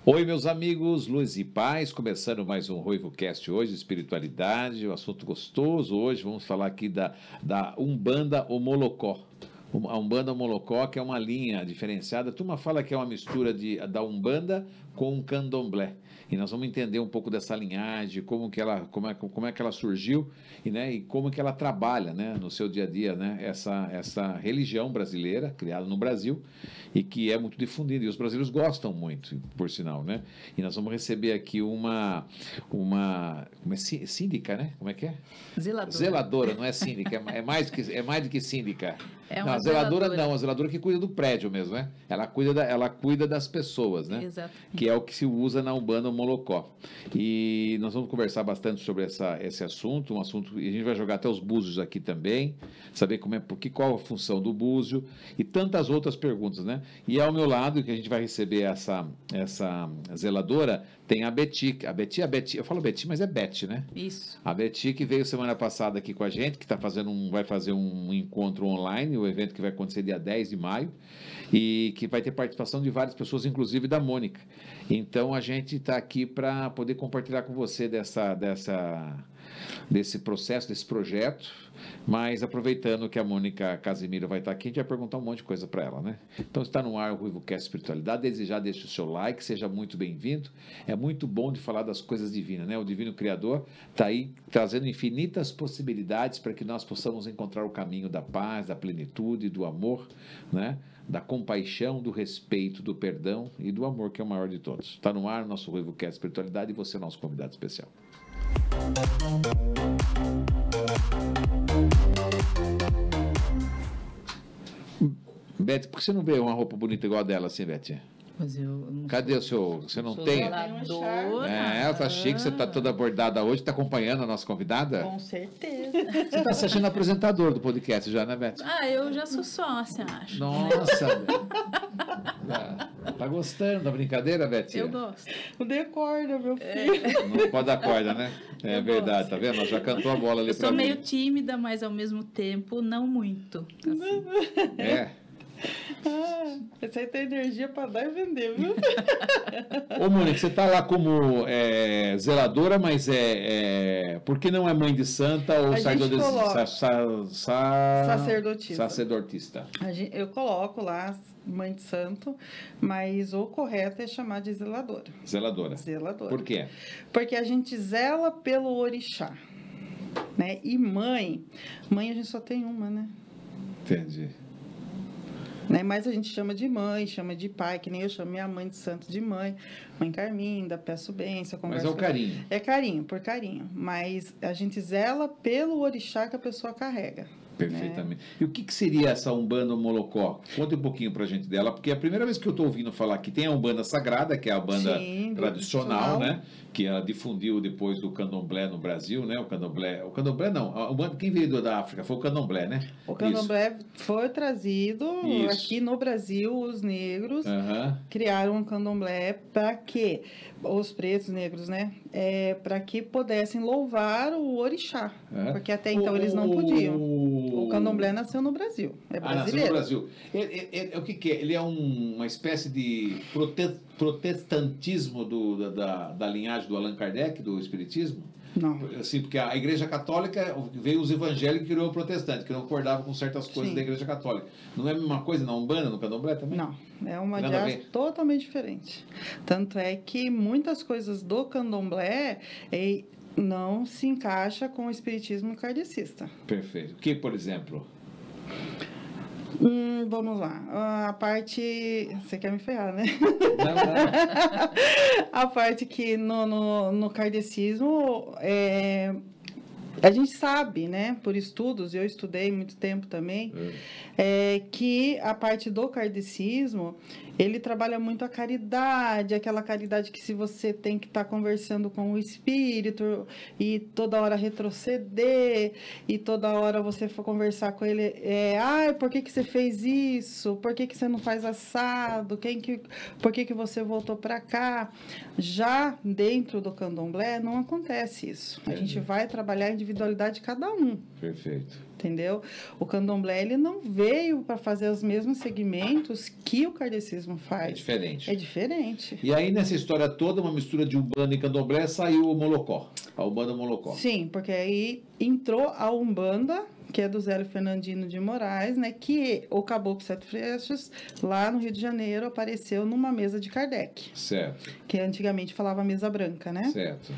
Oi, meus amigos, luz e paz, começando mais um RuivoCast hoje, espiritualidade, um assunto gostoso hoje, vamos falar aqui da Umbanda Omolocó. A Umbanda Omolocó, que é uma linha diferenciada, a turma fala que é uma mistura da Umbanda com o Candomblé. E nós vamos entender um pouco dessa linhagem, como é que ela surgiu e como que ela trabalha, né, no seu dia a dia, né, essa religião brasileira, criada no Brasil, e que é muito difundida, e os brasileiros gostam muito, por sinal, né? E nós vamos receber aqui uma síndica, né? Como é que é? Zeladora. Zeladora, não é síndica, é mais do que síndica. É Não, uma a zeladora zeladora. não, a zeladora que cuida do prédio mesmo, né? Ela cuida das pessoas, né? Exato. Que é o que se usa na Umbanda Omolocó. E nós vamos conversar bastante sobre esse assunto, e a gente vai jogar até os búzios aqui também, saber qual a função do búzio e tantas outras perguntas, né? E ao meu lado, que a gente vai receber essa zeladora, tem a Beti, eu falo Beti, mas é Beti, né? Isso. A Beti, que veio semana passada aqui com a gente, que vai fazer um encontro online, o evento que vai acontecer dia 10 de maio, e que vai ter participação de várias pessoas, inclusive da Mônica. Então, a gente está aqui para poder compartilhar com você desse processo, desse projeto, mas aproveitando que a Mônica Casimiro vai estar aqui, a gente vai perguntar um monte de coisa para ela, né? Então está no ar o RuivoCast Espiritualidade, desde já deixe o seu like, seja muito bem-vindo, é muito bom de falar das coisas divinas, né? O Divino Criador está aí trazendo infinitas possibilidades para que nós possamos encontrar o caminho da paz, da plenitude, do amor, né? Da compaixão, do respeito, do perdão e do amor, que é o maior de todos. Está no ar o nosso RuivoCast Espiritualidade e você é o nosso convidado especial. Beth, por que você não vê uma roupa bonita igual a dela assim, Beth? Mas eu não Cadê o seu? Você não sou tem? zeladora. Ela tá chique, você tá toda bordada hoje, tá acompanhando a nossa convidada? Com certeza. Você tá se achando apresentador do podcast já, né, Beth? Eu já sou sócia, acho. Nossa, Beth. Tá gostando da brincadeira, Beth? Eu gosto. O decorda, meu filho. Não pode dar corda, né? É Eu verdade, gosto. tá vendo? Ela já cantou a bola ali Eu pra sou mim. meio tímida, mas ao mesmo tempo não muito. Assim. É. Você aí tem energia pra dar e vender, viu? Ô, Mônica, você tá lá como zeladora, mas por que não é mãe de santa ou A gente coloca sacerdotista. Sacerdotista. Eu coloco lá mãe de santo, mas o correto é chamar de zeladora. Zeladora. Zeladora. Por quê? Porque a gente zela pelo orixá, né? E mãe a gente só tem uma, né? Entendi. Mas a gente chama de mãe, chama de pai, que nem eu chamo minha mãe de santo de mãe Carminda, peço bênção, conversa. Mas é o carinho. É carinho, por carinho. Mas a gente zela pelo orixá que a pessoa carrega. Perfeitamente. E o que seria essa Umbanda Omolocó? Conta um pouquinho pra gente dela, porque é a primeira vez que eu estou ouvindo falar que tem a Umbanda Sagrada, que é a banda tradicional, né? Que ela difundiu depois do Candomblé no Brasil, né? O Candomblé não, a Umbanda, quem veio da África foi o Candomblé, né? O Candomblé foi trazido aqui no Brasil, os negros criaram um Candomblé para que os pretos negros, né? Para que pudessem louvar o orixá, porque até então eles não podiam. O Candomblé nasceu no Brasil, é brasileiro. Nasceu no Brasil. O que é? Ele é uma espécie de protestantismo da linhagem do Allan Kardec, do Espiritismo? Não. Assim, porque a Igreja Católica veio os evangélicos e criou o protestante, que não concordava com certas coisas da Igreja Católica. Não é a mesma coisa na Umbanda, no Candomblé também? Não, é uma diáspora totalmente diferente. Tanto é que muitas coisas do Candomblé não se encaixa com o espiritismo kardecista. Perfeito. O que, por exemplo? Vamos lá. A parte... Você quer me ferrar, né? Não. A parte que no kardecismo a gente sabe, né, por estudos, eu estudei muito tempo também, que a parte do kardecismo, ele trabalha muito a caridade, aquela caridade que se você tem que estar conversando com o espírito e toda hora retroceder e toda hora você for conversar com ele, por que você fez isso? Por que você não faz assado? Por que você voltou para cá? Já dentro do candomblé não acontece isso. A gente vai trabalhar a individualidade de cada um. Perfeito. entendeu? O candomblé, ele não veio para fazer os mesmos segmentos que o kardecismo faz. É diferente. É diferente. E aí, nessa história toda, uma mistura de Umbanda e Candomblé, saiu o Molocó, a Umbanda Molocó. Sim, porque aí entrou a Umbanda, que é do Zélio Fernandino de Moraes, né? Que o Caboclo Sete Flechas, lá no Rio de Janeiro, apareceu numa mesa de Kardec. Certo, Que antigamente falava mesa branca, né? certo.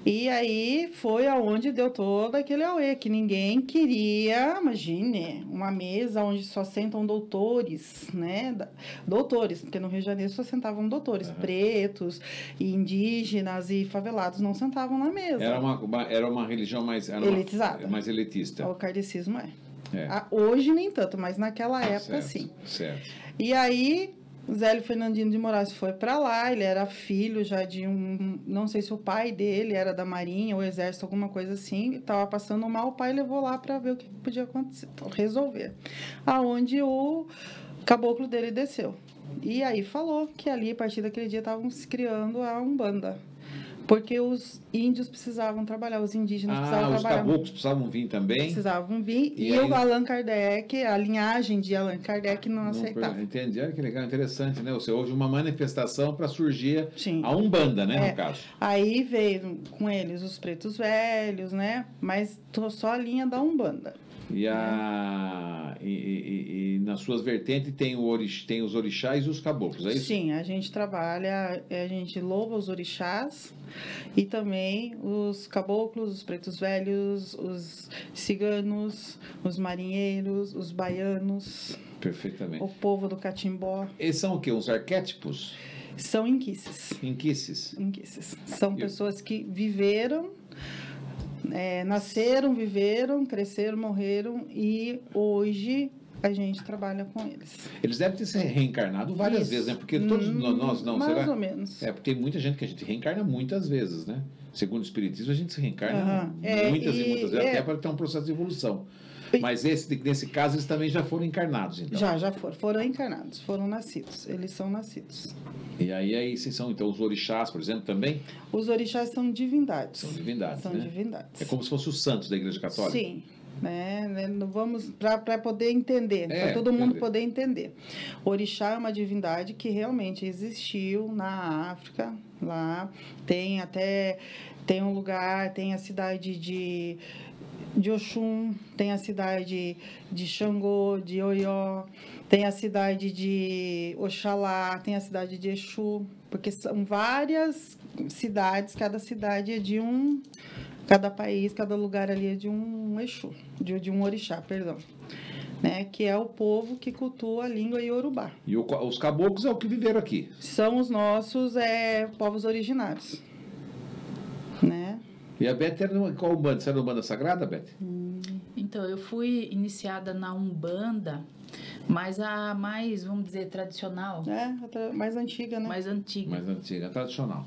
E aí foi aonde deu todo aquele auê, que ninguém queria, imagine, uma mesa onde só sentam doutores, né? Doutores, porque no Rio de Janeiro só sentavam doutores, pretos, e indígenas e favelados não sentavam na mesa. Era uma religião mais... Elitizada. Mais elitista. O kardecismo é. É. Hoje nem tanto, mas naquela época Certo, sim. certo. E aí, Zélio Fernandino de Moraes foi para lá, ele era filho já de não sei se o pai dele era da Marinha ou Exército, alguma coisa assim, estava passando mal, o pai levou lá para ver o que podia acontecer, resolver. Aonde o caboclo dele desceu. E aí falou que ali, a partir daquele dia, estavam se criando a Umbanda. Porque os índios precisavam trabalhar, os indígenas precisavam Os trabalhar. caboclos precisavam vir também? Precisavam vir. E E aí- o Allan Kardec, a linhagem de Allan Kardec não aceitava. Entendi. Olha que legal, interessante, né? Ou seja, houve uma manifestação para surgir Sim. a Umbanda, né, É. no caso. Aí veio com eles os pretos velhos, né? Mas só a linha da Umbanda. E nas suas vertentes tem os orixás e os caboclos, é isso? Sim, a gente trabalha, a gente louva os orixás e também os caboclos, os pretos velhos, os ciganos, os marinheiros, os baianos, Perfeitamente. o povo do Catimbó. Eles são o quê? Os arquétipos? São inquices. Inquices? Inquices. São E- pessoas que viveram, nasceram, viveram, cresceram, morreram e hoje a gente trabalha com eles. Eles devem ter se reencarnado várias Isso. vezes, né? Porque todos nós não, mais será? ou menos. É, porque tem muita gente que a gente reencarna muitas vezes, né? Segundo o Espiritismo, a gente se reencarna Aham. muitas e muitas vezes, É. até para ter um processo de evolução. E- Mas nesse caso, eles também já foram encarnados, então. Já foram encarnados, foram nascidos, eles são nascidos. E aí vocês são, então, os orixás, por exemplo, também Os orixás são divindades. são divindades, São né? divindades. É como se fossem os santos da Igreja Católica. Sim, né? Vamos para poder entender, para todo mundo entender. poder entender. O orixá é uma divindade que realmente existiu na África, lá tem um lugar, tem a cidade de Oxum, tem a cidade de Xangô, de Oió, tem a cidade de Oxalá, tem a cidade de Exu, porque são várias cidades, cada cidade é de cada país, cada lugar ali é de um Exu, de um orixá, perdão. Né? Que é o povo que cultua a língua iorubá. E os caboclos é o que viveram aqui. São os nossos povos originários. Né? E a Beth era qual Umbanda? Você era Umbanda Sagrada, Beth? Então, eu fui iniciada na Umbanda, mas a mais, vamos dizer, tradicional, Mais antiga, né? mais antiga. Mais antiga, tradicional.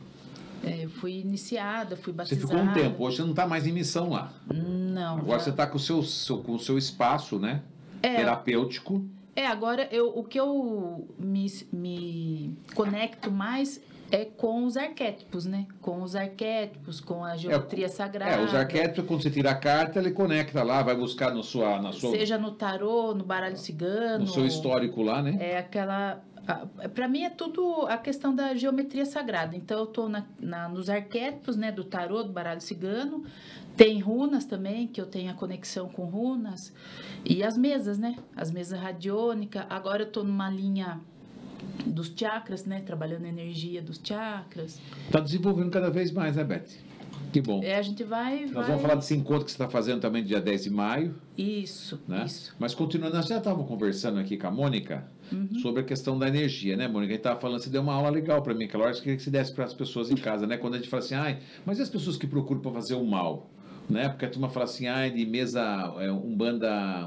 Eu fui iniciada, fui Você batizada. ficou um tempo, hoje você não está mais em missão lá. Não. Agora já- você está com o seu espaço, né? Terapêutico. Agora o que eu me conecto mais é com os arquétipos, né? Com os arquétipos, com a geometria sagrada. Os arquétipos, quando você tira a carta, ele conecta lá, vai buscar na sua Seja no tarô, no baralho cigano. no seu histórico lá, né? É aquela... Para mim é tudo a questão da geometria sagrada. Então, eu estou nos arquétipos, né? Do tarô, do baralho cigano. Tem runas também, que eu tenho a conexão com runas. E as mesas, né? As mesas radiônicas. Agora eu estou numa linha dos chakras, né? Trabalhando a energia dos chakras. Está desenvolvendo cada vez mais, né, Beth? Que bom. A gente vai... Nós vamos falar desse encontro que você está fazendo também dia 10 de maio. Isso, Né? isso. Mas continuando, nós já estávamos conversando aqui com a Mônica sobre a questão da energia, né, Mônica? A gente estava falando, você deu uma aula legal para mim, aquela hora que eu queria que você desse para as pessoas em casa, né? Quando a gente fala assim, mas e as pessoas que procuram para fazer o mal? Né? Porque a turma fala assim, de mesa, Umbanda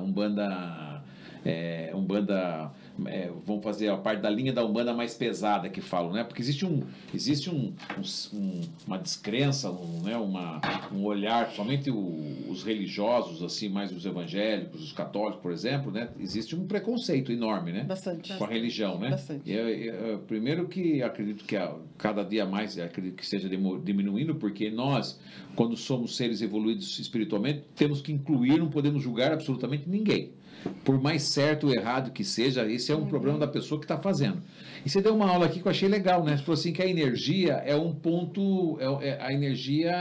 vamos fazer a parte da linha da Umbanda mais pesada que falam, né? Porque existe uma descrença, um olhar, somente os religiosos, assim, mais os evangélicos, os católicos, por exemplo, né? Existe um preconceito enorme, né? Bastante. Com a religião, né? Bastante. Primeiro que acredito que cada dia mais acredito que esteja diminuindo, porque nós, quando somos seres evoluídos espiritualmente, temos que incluir, não podemos julgar absolutamente ninguém. Por mais certo ou errado que seja, esse é um problema da pessoa que está fazendo. E você deu uma aula aqui que eu achei legal, né? Você falou assim que a energia é um ponto, a energia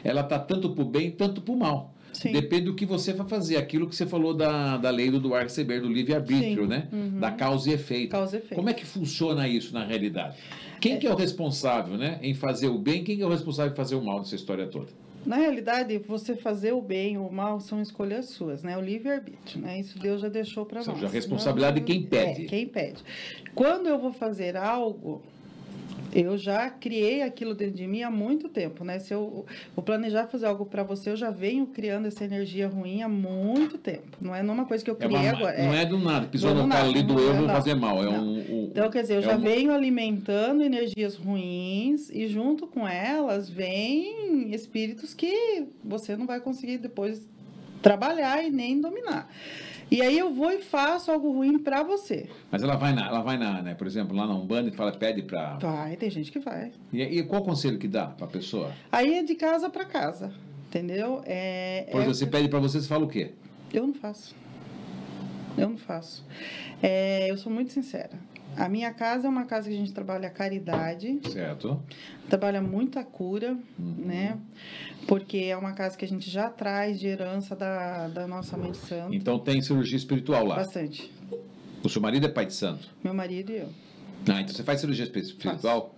ela tá tanto para o bem, tanto para o mal. Sim. Depende do que você vai fazer. Aquilo que você falou da lei do Duarte Seber, do livre-arbítrio, né? Da causa e efeito. Causa e efeito. Como é que funciona isso na realidade? Quem que é o responsável, né, em fazer o bem? Quem que é o responsável em fazer o mal nessa história toda? Na realidade, você fazer o bem ou o mal são escolhas suas, né? O livre-arbítrio, né? Isso Deus já deixou para nós. A responsabilidade de quem pede. Quem pede. Quando eu vou fazer algo, eu já criei aquilo dentro de mim há muito tempo, né? Se eu vou planejar fazer algo para você, eu já venho criando essa energia ruim há muito tempo. Não é uma coisa que eu criei agora. Não é do nada. Pisou no calo ali, doeu, vou fazer mal. Então, quer dizer, eu já venho alimentando energias ruins e junto com elas vem espíritos que você não vai conseguir depois trabalhar e nem dominar. E aí eu vou e faço algo ruim para você. Mas ela vai né? Por exemplo, lá na Umbanda e fala, pede para... Vai, tem gente que vai. E qual conselho que dá para a pessoa? Aí é de casa para casa, entendeu? Por exemplo, você pede para você fala o quê? Eu não faço. Eu sou muito sincera. A minha casa é uma casa que a gente trabalha a caridade. Certo. Trabalha muita cura, né? Porque é uma casa que a gente já traz de herança da nossa mãe de santo. Então tem cirurgia espiritual lá? Bastante. O seu marido é pai de santo? Meu marido e eu. Ah, então você faz cirurgia espiritual?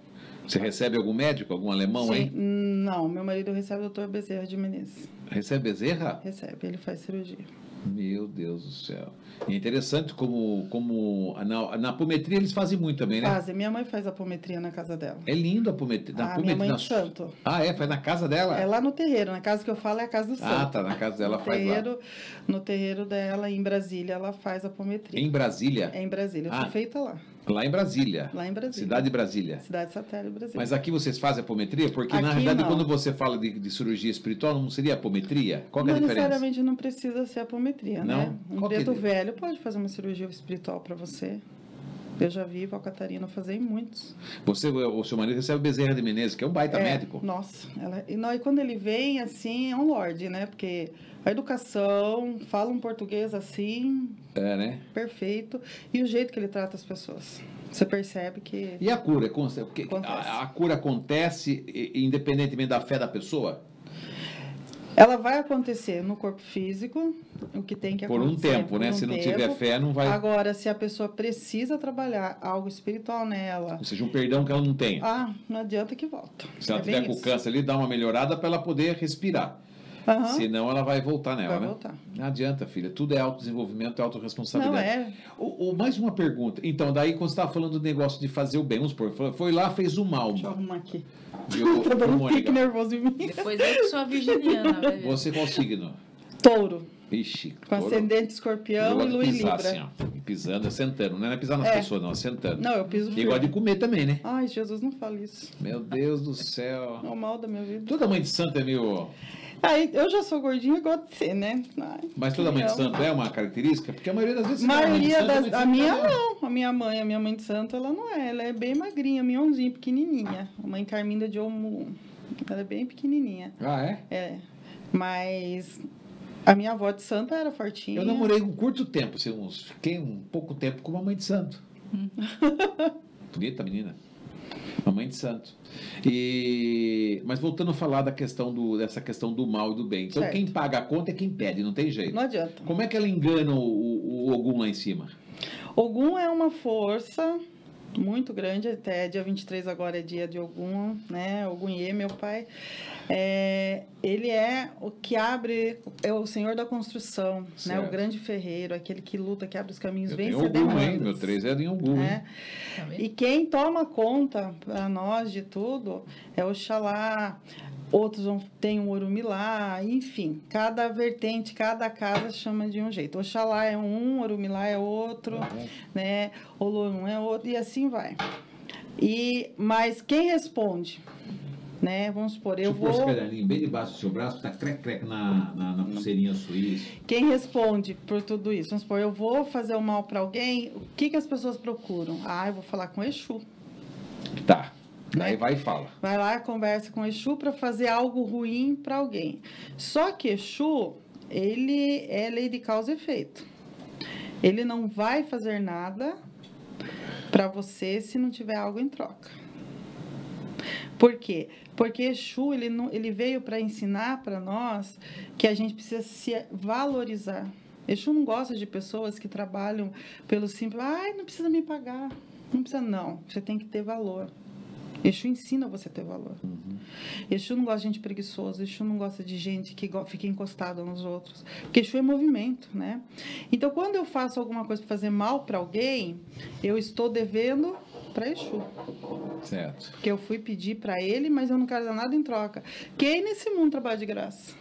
Você recebe algum médico, algum alemão, Sim. hein? Não, meu marido recebe o Dr. Bezerra de Menezes. Recebe Bezerra? Recebe, ele faz cirurgia. Meu Deus do céu. E é interessante como na apometria eles fazem muito também, né? Fazem. Minha mãe faz apometria na casa dela. É lindo a apometria. Minha mãe de santo. Ah, faz na casa dela? É lá no terreiro. Na casa que eu falo é a casa do santo. Ah, tá. Na casa dela faz lá. No terreiro dela, em Brasília, ela faz apometria. Em Brasília? É em Brasília. Eu fui feita lá. Lá em Brasília? Lá em Brasília. Cidade de Brasília? Cidade satélite Brasília. Mas aqui vocês fazem apometria? Porque, na realidade, quando você fala de cirurgia espiritual, não seria apometria? Qual que é a diferença? Não necessariamente não precisa ser apometria, não? Né? Um preto velho pode fazer uma cirurgia espiritual para você. Eu já vi Val Catarina fazer em muitos. O seu marido recebe Bezerra de Menezes, que é um baita médico. Nossa. E quando ele vem, assim, é um lorde, né? Porque a educação, fala um português assim... né? Perfeito. E o jeito que ele trata as pessoas. Você percebe que... E a cura? Porque a cura acontece independentemente da fé da pessoa? Ela vai acontecer no corpo físico, o que tem que acontecer. Por um tempo, né? Se não tiver fé, não vai... Agora, se a pessoa precisa trabalhar algo espiritual nela... Ou seja, um perdão que ela não tem. Não adianta que volta. Se ela tiver com câncer ali, dá uma melhorada para ela poder respirar. Senão ela vai voltar nela, vai voltar. Não adianta, filha. Tudo é autodesenvolvimento, é autorresponsabilidade. Não é. Mais uma pergunta. Então, daí quando você estava falando do negócio de fazer o bem, vamos supor, foi lá, fez o mal. Deixa eu arrumar aqui. Tá dando um pique nervoso em mim. Depois eu que sou a virginiana. Você qual signo? Touro. Ixi, com ascendente escorpião e lua em Libra. Assim, ó, pisando, sentando. Não é pisar nas pessoas, não, sentando. Não, eu piso firme. E gosta de comer também, né? Ai, Jesus, não fala isso. Meu Deus do céu. É o mal da minha vida. Toda mãe de santo é meio... Eu já sou gordinha e gosto de ser, né? Mas toda mãe de santo é uma característica? Porque a maioria das vezes... A minha não. A minha mãe de santo, ela não é. Ela é bem magrinha, minhonzinha, pequenininha. A mãe Carminda de Olmo. Ela é bem pequenininha. Ah, é? É. Mas... A minha avó de santo era fortinha. Eu namorei um curto tempo, fiquei um pouco tempo com uma mãe de santo. Bonita menina. Uma mãe de santo. Mas voltando a falar dessa questão do mal e do bem. Então, quem paga a conta é quem pede, não tem jeito. Não adianta. Como é que ela engana o Ogum lá em cima? Ogum é uma força muito grande, até dia 23 agora é dia de Ogum, né? Ogum Iê, meu pai. Ele é o que abre, é o senhor da construção, né? O grande ferreiro, aquele que luta, que abre os caminhos, vem ser demandas. Meu 3 é de Ogum, né? E quem toma conta para nós de tudo é Oxalá. outros tem um Orumilá, enfim, cada vertente, cada casa chama de um jeito. Oxalá é um, Orumilá é outro, né? Olorum é outro, e assim vai. Mas quem responde? Né? Vamos supor, eu vou... Deixa eu pôr esse caderninho bem debaixo do seu braço, tá crec-crec na pulseirinha suíça. Quem responde por tudo isso? Vamos supor, eu vou fazer o mal para alguém, o que as pessoas procuram? Eu vou falar com o Exu. Tá, daí vai e fala. Vai lá, conversa com o Exu para fazer algo ruim para alguém. Só que Exu, ele é lei de causa e efeito. Ele não vai fazer nada para você se não tiver algo em troca. Por quê? Porque Exu, ele veio para ensinar para nós que a gente precisa se valorizar. Exu não gosta de pessoas que trabalham pelo simples, não precisa me pagar. Não precisa, não. Você tem que ter valor. Exu ensina você a ter valor. Exu não gosta de gente preguiçosa, Exu não gosta de gente que fica encostada nos outros. Porque Exu é movimento, né? Então, quando eu faço alguma coisa para fazer mal para alguém, eu estou devendo para Exu. Certo. Porque eu fui pedir para ele, mas eu não quero dar nada em troca. Quem nesse mundo trabalha de graça?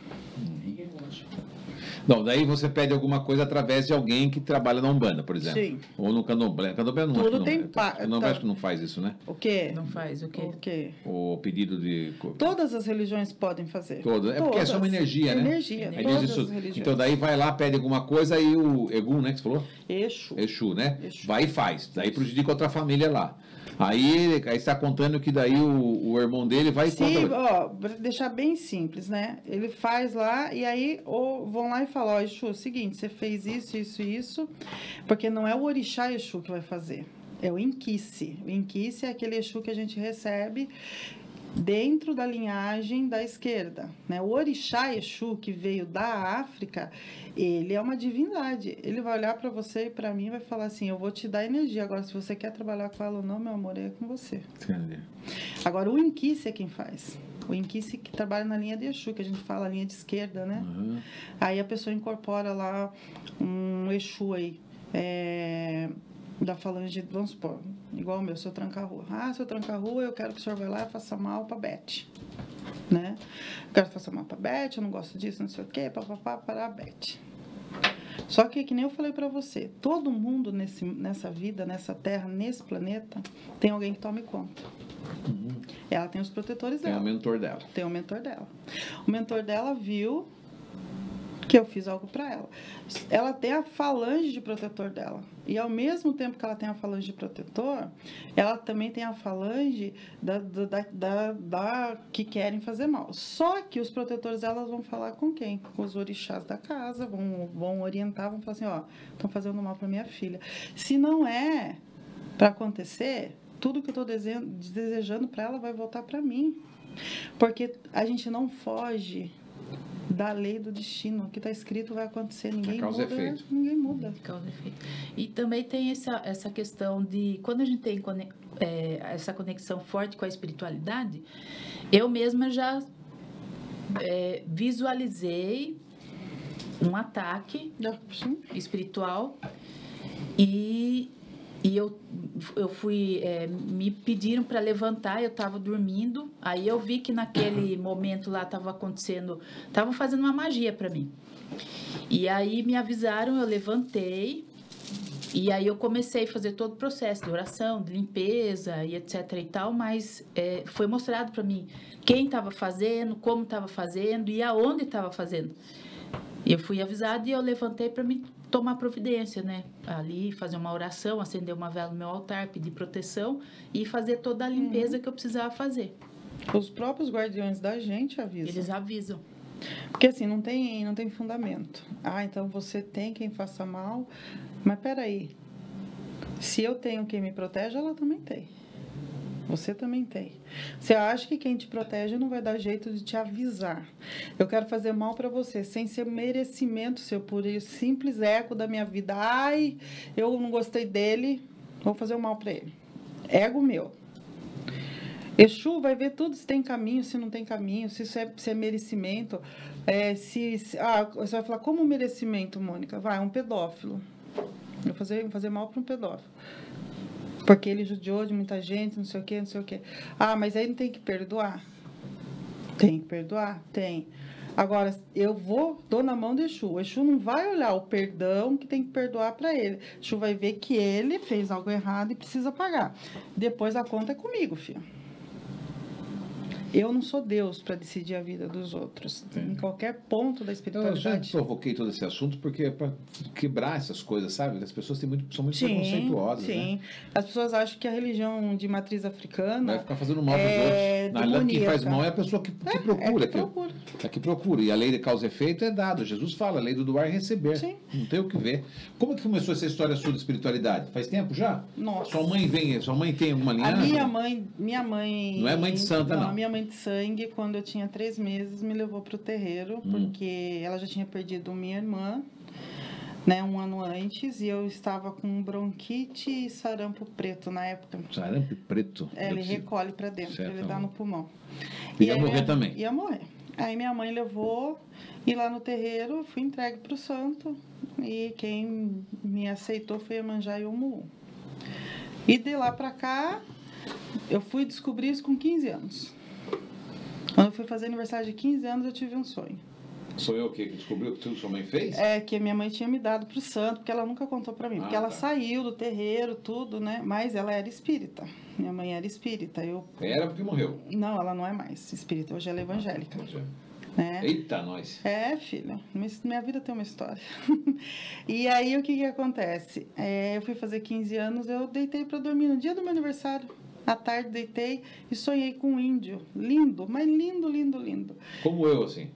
Não, daí você pede alguma coisa através de alguém que trabalha na Umbanda, por exemplo. Sim. Ou no Candomblé. Candomblé não Tudo acho que tem acho que não faz isso, né? O quê? Não faz o quê? O quê? O pedido de... Todas as religiões podem fazer. Todas. É porque é só uma energia, né? Energia. Todas as religiões. Então daí vai lá, pede alguma coisa e o Egum, né, que você falou? Exu, né? Exu. Vai e faz. Daí prejudica outra família lá. Aí está contando que daí o irmão dele vai e conta... Para deixar bem simples, né? Ele faz lá e aí vão lá e falam, Exu, seguinte, você fez isso, isso e isso, porque não é o orixá Exu que vai fazer, é o Inquice. O Inquice é aquele Exu que a gente recebe dentro da linhagem da esquerda, né? O orixá Exu, que veio da África, ele é uma divindade. Ele vai olhar para você e para mim e vai falar assim, eu vou te dar energia. Agora, se você quer trabalhar com ela ou não, meu amor, é com você. Entendi. Agora, o Inquice é quem faz. O Inquice que trabalha na linha de Exu, que a gente fala a linha de esquerda, né? Aí a pessoa incorpora lá um Exu aí, da falange, vamos supor, igual o meu, seu tranca-rua. Seu tranca-rua, eu quero que o senhor vá lá e faça mal pra Beth, né? Eu quero que faça mal pra Beth, eu não gosto disso, não sei o quê, papapá, para a Beth. Só que nem eu falei pra você, todo mundo nessa vida, nessa terra, nesse planeta, tem alguém que tome conta. Ela tem os protetores dela. Tem o mentor dela. Tem o mentor dela. O mentor dela viu que eu fiz algo para ela. Ela tem a falange de protetor dela. E ao mesmo tempo que ela tem a falange de protetor, ela também tem a falange da que querem fazer mal. Só que os protetores delas vão falar com quem? Com os orixás da casa, vão orientar, vão falar assim, estão fazendo mal para minha filha. Se não é para acontecer, tudo que eu estou desejando para ela vai voltar para mim. Porque a gente não foge da lei do destino. O que está escrito vai acontecer. Ninguém causa muda. E efeito. Ninguém muda. Causa e efeito. E também tem essa questão de... Quando a gente tem essa conexão forte com a espiritualidade, eu mesma já visualizei um ataque espiritual e eu fui, me pediram para levantar, eu estava dormindo, aí eu vi que naquele momento lá estava acontecendo, estavam fazendo uma magia para mim. E aí me avisaram, eu levantei, e aí eu comecei a fazer todo o processo de oração, de limpeza e etc e tal, mas foi mostrado para mim quem estava fazendo, como estava fazendo e aonde estava fazendo. Eu fui avisada e eu levantei para me tomar providência, né? Ali, fazer uma oração, acender uma vela no meu altar, pedir proteção e fazer toda a limpeza que eu precisava fazer. Os próprios guardiões da gente avisam. Eles avisam. Porque assim, não tem fundamento. Então você tem quem faça mal, mas peraí. Se eu tenho quem me protege, ela também tem. Você também tem. Você acha que quem te protege não vai dar jeito de te avisar. Eu quero fazer mal para você, sem ser merecimento seu, por simples eco da minha vida. Eu não gostei dele, vou fazer o mal para ele. Ego meu. Exu vai ver tudo se tem caminho, se não tem caminho, se isso é merecimento. Você vai falar, como merecimento, Mônica? Um pedófilo. Eu vou fazer mal para um pedófilo. Porque ele judiou de muita gente, não sei o quê, não sei o quê. Mas aí não tem que perdoar. Tem que perdoar? Tem. Agora, dou na mão do Exu. O Exu não vai olhar o perdão que tem que perdoar para ele. O Exu vai ver que ele fez algo errado e precisa pagar. Depois a conta é comigo, filho. Eu não sou Deus para decidir a vida dos outros, em qualquer ponto da espiritualidade. Eu já provoquei todo esse assunto porque é para quebrar essas coisas, sabe? As pessoas são muito preconceituosas. Sim. Né? As pessoas acham que a religião de matriz africana vai ficar fazendo mal para os outros. Na verdade, quem faz mal é a pessoa que procura. É que procura. E a lei de causa e efeito é dado. Jesus fala, a lei do doar e receber. Sim. Não tem o que ver. Como que começou essa história sua de espiritualidade? Faz tempo já? Nossa. Sua mãe tem alguma linhagem? Minha mãe... Não é mãe de santa, não. A minha mãe de sangue, quando eu tinha 3 meses, me levou para o terreiro, porque ela já tinha perdido minha irmã, né, 1 ano antes, e eu estava com bronquite e sarampo preto na época. Sarampo preto? Ele recolhe para dentro, ele dá no pulmão. E ia morrer também? Ia morrer. Aí minha mãe levou, e lá no terreiro, fui entregue para o santo, e quem me aceitou foi Iemanjá e Omuum. E de lá para cá, eu fui descobrir isso com 15 anos. Quando eu fui fazer aniversário de 15 anos, eu tive um sonho. Sou eu que descobriu o que sua mãe fez? É, que minha mãe tinha me dado pro santo, porque ela nunca contou pra mim. Porque ela saiu do terreiro, tudo, né? Mas ela era espírita. Minha mãe era espírita. Era porque morreu? Não, ela não é mais espírita. Hoje ela é evangélica. Né? Eita, nós. É, filha. Minha vida tem uma história. E aí, o que acontece? Eu fui fazer 15 anos, eu deitei pra dormir no dia do meu aniversário. À tarde deitei e sonhei com um índio. Lindo, mas lindo, lindo, lindo. Como eu, assim.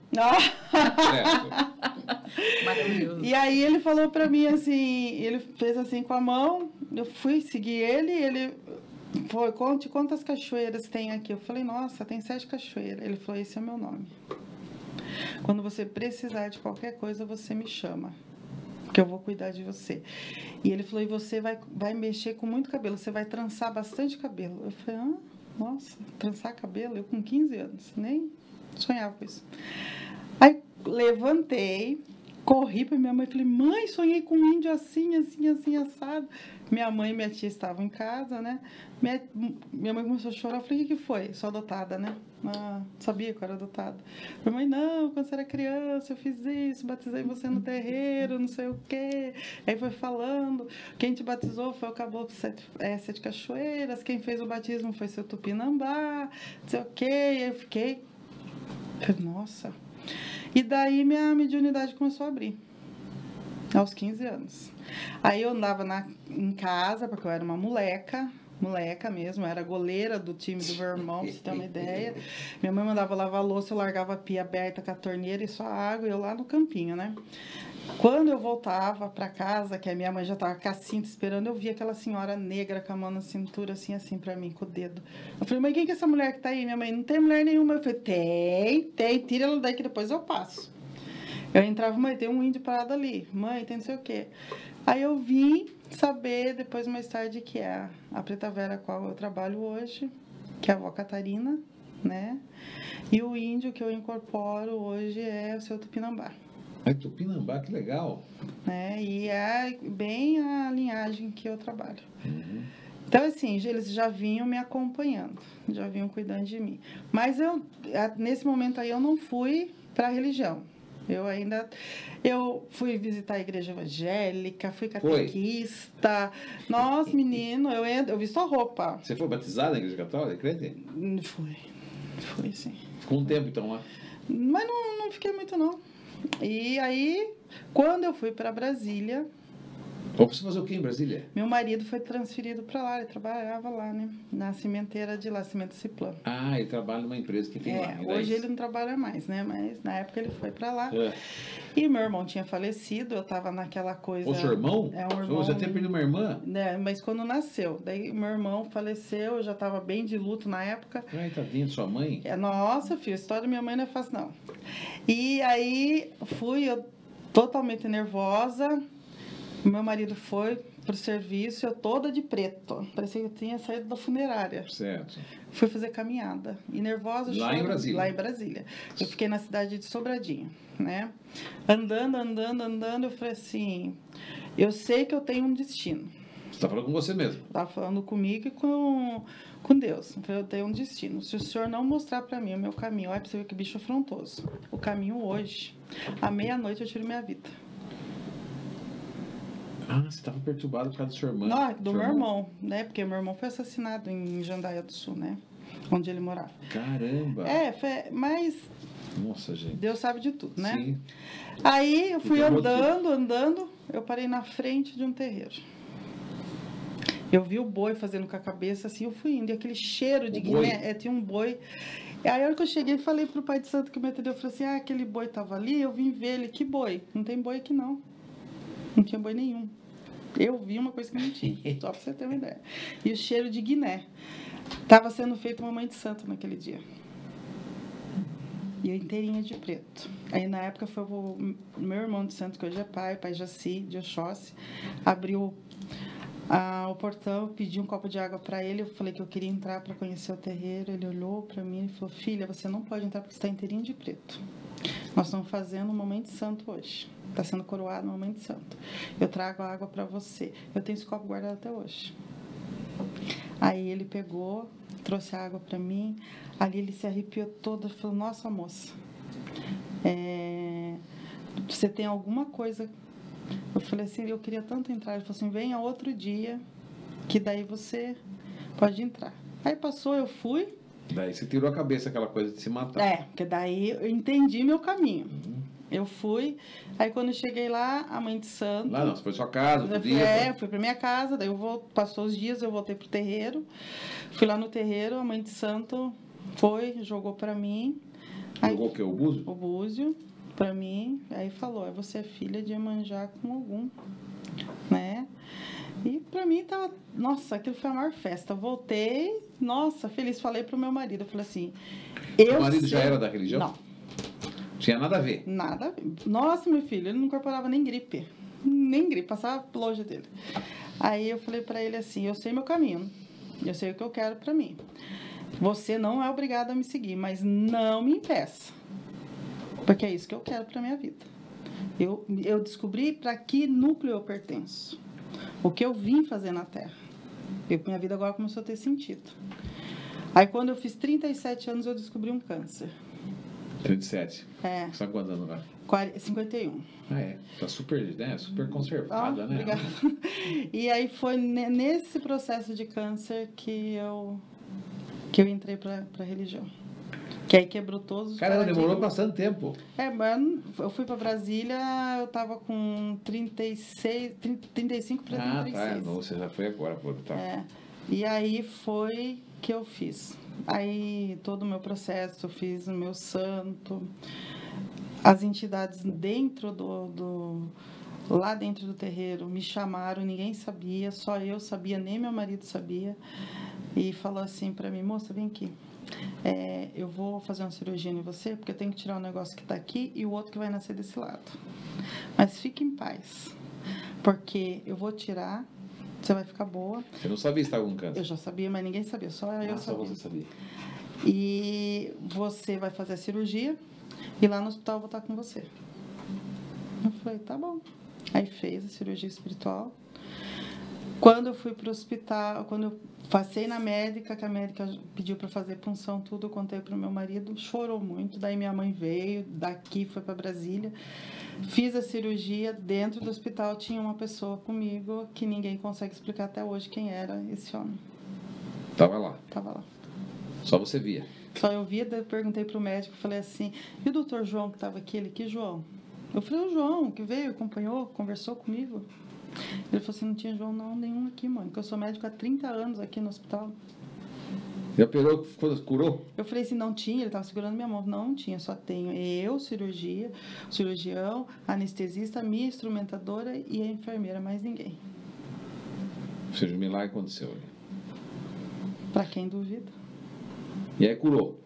Maravilhoso. E aí ele falou pra mim assim, ele fez assim com a mão, eu fui seguir ele foi, conte quantas cachoeiras tem aqui. Eu falei, nossa, tem 7 cachoeiras. Ele falou, esse é meu nome. Quando você precisar de qualquer coisa, você me chama, que eu vou cuidar de você. E ele falou, e você vai mexer com muito cabelo, você vai trançar bastante cabelo. Eu falei, nossa, trançar cabelo? Eu com 15 anos, nem sonhava com isso. Aí levantei, corri para minha mãe e falei, mãe, sonhei com um índio assim, assim, assim, assado. Minha mãe e minha tia estavam em casa, né? Minha mãe começou a chorar. Eu falei, o que foi? Sou adotada, né? Sabia que eu era adotada. Minha mãe, não, quando você era criança, eu fiz isso, batizei você no terreiro, não sei o quê. Aí foi falando, quem te batizou foi o Caboclo Sete Cachoeiras, quem fez o batismo foi seu Tupinambá, não sei o quê. E aí eu fiquei, nossa. E daí minha mediunidade começou a abrir. Aos 15 anos. Aí eu andava em casa, porque eu era uma moleca mesmo, eu era goleira do time do meu irmão, pra você ter uma ideia. Minha mãe mandava lavar a louça, eu largava a pia aberta com a torneira e só água, e eu lá no campinho, né? Quando eu voltava para casa, que a minha mãe já estava com a cinta esperando, eu via aquela senhora negra com a mão na cintura, assim para mim, com o dedo. Eu falei, mãe, quem que é essa mulher que tá aí? Minha mãe, não tem mulher nenhuma. Eu falei, tem, tira ela daí que depois eu passo. Eu entrava, mãe, tem um índio parado ali. Mãe, tem não sei o quê. Aí eu vim saber, depois mais tarde, que é a Preta Vera, com a qual eu trabalho hoje, que é a avó Catarina, né? E o índio que eu incorporo hoje é o seu Tupinambá. Tupinambá, que legal. E é bem a linhagem que eu trabalho. Então, assim, eles já vinham me acompanhando, já vinham cuidando de mim. Mas nesse momento aí, eu não fui para a religião. Eu fui visitar a igreja evangélica, fui catequista. Nossa, menino, eu visto a roupa. Você foi batizada na igreja católica, crente? Fui sim. Ficou um tempo então lá? Mas não fiquei muito não. E aí, quando eu fui para Brasília... Você fazer o que em Brasília? Meu marido foi transferido para lá, ele trabalhava lá, né? Na cimenteira de lá, Cimento Ciplano. Ele trabalha numa empresa que tem lá. Hoje ele não trabalha mais, né? Mas na época ele foi para lá. E meu irmão tinha falecido, eu tava naquela coisa... O seu irmão? Um irmão. Você já tinha perdido uma irmã? Mas quando nasceu. Daí meu irmão faleceu, eu já tava bem de luto na época. Tadinha de sua mãe? Nossa, filho, a história da minha mãe não é fácil, não. E aí eu totalmente nervosa. Meu marido foi pro serviço, eu toda de preto. Parecia que eu tinha saído da funerária. Certo. Fui fazer caminhada. E nervosa, Lá em Brasília? Lá em Brasília. Eu fiquei na cidade de Sobradinho, né? Andando, eu falei assim, eu sei que eu tenho um destino. Você tá falando com você mesmo? Tava falando comigo e com com Deus. Eu tenho um destino. Se o senhor não mostrar para mim o meu caminho, olha para você ver que bicho afrontoso. O caminho hoje, à meia-noite eu tiro minha vida. Ah, você estava perturbado por causa do seu irmão. Não, do meu irmão, né? Porque meu irmão foi assassinado em Jandaia do Sul, né? Onde ele morava. Caramba! Mas Nossa, gente. Deus sabe de tudo, né? Sim. Aí eu fui E tem andando, eu parei na frente de um terreiro. Eu vi o boi fazendo com a cabeça, assim, eu fui indo. E aquele cheiro de Guiné, tinha um boi. E aí, a hora que eu cheguei, falei pro pai de santo que me atendeu, eu falei assim, aquele boi tava ali, eu vim ver ele. Que boi? Não tem boi aqui, não. Não tinha boi nenhum. Eu vi uma coisa que não tinha, só pra você ter uma ideia. E o cheiro de Guiné. Tava sendo feito uma mãe de santo naquele dia. E eu inteirinha de preto. Aí, na época, foi o meu irmão de santo, que hoje é pai Jaci, de Oxóssi, abriu o portão, pedi um copo de água para ele. Eu falei que eu queria entrar para conhecer o terreiro. Ele olhou para mim e falou: filha, você não pode entrar porque você está inteirinho de preto. Nós estamos fazendo um momento de santo hoje. Está sendo coroado um momento de santo. Eu trago a água para você. Eu tenho esse copo guardado até hoje. Aí ele pegou, trouxe a água para mim. Ali ele se arrepiou todo e falou: nossa, moça, você tem alguma coisa? Eu falei assim, eu queria tanto entrar. Ele falou assim, venha outro dia, que daí você pode entrar. Aí passou, eu fui. Daí você tirou a cabeça aquela coisa de se matar. Porque daí eu entendi meu caminho. Eu fui, aí quando eu cheguei lá, a mãe de santo... Lá não, você foi sua casa, outro dia? Fui pra minha casa, daí passou os dias, eu voltei pro terreiro. Fui lá no terreiro, a mãe de santo foi, jogou pra mim. Jogou o quê? O búzio? O búzio. Pra mim, aí falou, você é filha de Iemanjá com Ogum, né? E pra mim tava, nossa, aquilo foi a maior festa. Voltei, nossa, feliz, falei pro meu marido, eu falei assim, o marido já era da religião? Não. Tinha nada a ver? Nada a ver. Nossa, meu filho, ele não incorporava nem gripe, passava longe dele. Aí eu falei pra ele assim, eu sei meu caminho, eu sei o que eu quero pra mim. Você não é obrigado a me seguir, mas não me impeça. Porque é isso que eu quero para minha vida. Eu descobri para que núcleo eu pertenço. O que eu vim fazer na Terra. Minha vida agora começou a ter sentido. Aí, quando eu fiz 37 anos, eu descobri um câncer. 37? É. Você está quantos anos agora? 51. Ah, é. Tá super, né? Super conservada, né? Obrigada. E aí, foi nesse processo de câncer que eu entrei para a religião. Que aí quebrou todos os paradigmas. Demorou bastante tempo. Mas eu fui para Brasília, eu tava com 35 para 36. Ah, tá. Não, você já foi agora, pô. Tá. E aí foi que eu fiz. Aí todo o meu processo, eu fiz o meu santo. As entidades dentro lá dentro do terreiro me chamaram, ninguém sabia, só eu sabia, nem meu marido sabia. E falou assim para mim, moça, vem aqui. Eu vou fazer uma cirurgia em você, porque eu tenho que tirar um negócio que está aqui e o outro que vai nascer desse lado. Mas fique em paz, porque eu vou tirar, você vai ficar boa. Você não sabia se estava com câncer? Eu já sabia, mas ninguém sabia, só eu sabia. Só você sabia. E você vai fazer a cirurgia e lá no hospital eu vou estar com você. Eu falei, tá bom. Aí fez a cirurgia espiritual. Quando eu fui para o hospital, quando eu passei na médica, que a médica pediu para fazer punção, tudo, eu contei para o meu marido, chorou muito. Daí minha mãe veio, daqui foi para Brasília. Fiz a cirurgia, dentro do hospital tinha uma pessoa comigo que ninguém consegue explicar até hoje quem era esse homem. Tava lá? Tava lá. Só você via? Só eu via, daí eu perguntei para o médico, falei assim, e o doutor João que estava aqui? Ele, que João? Eu falei, o João, que veio, acompanhou, conversou comigo. Ele falou assim, não tinha João não, nenhum aqui, mãe, porque eu sou médico há 30 anos aqui no hospital. E operou, curou? Eu falei assim, não tinha, ele estava segurando minha mão. Não tinha, só tenho eu, cirurgião, anestesista, minha instrumentadora e a enfermeira, mais ninguém. Ou seja, o milagre aconteceu. Para quem duvida. E aí curou?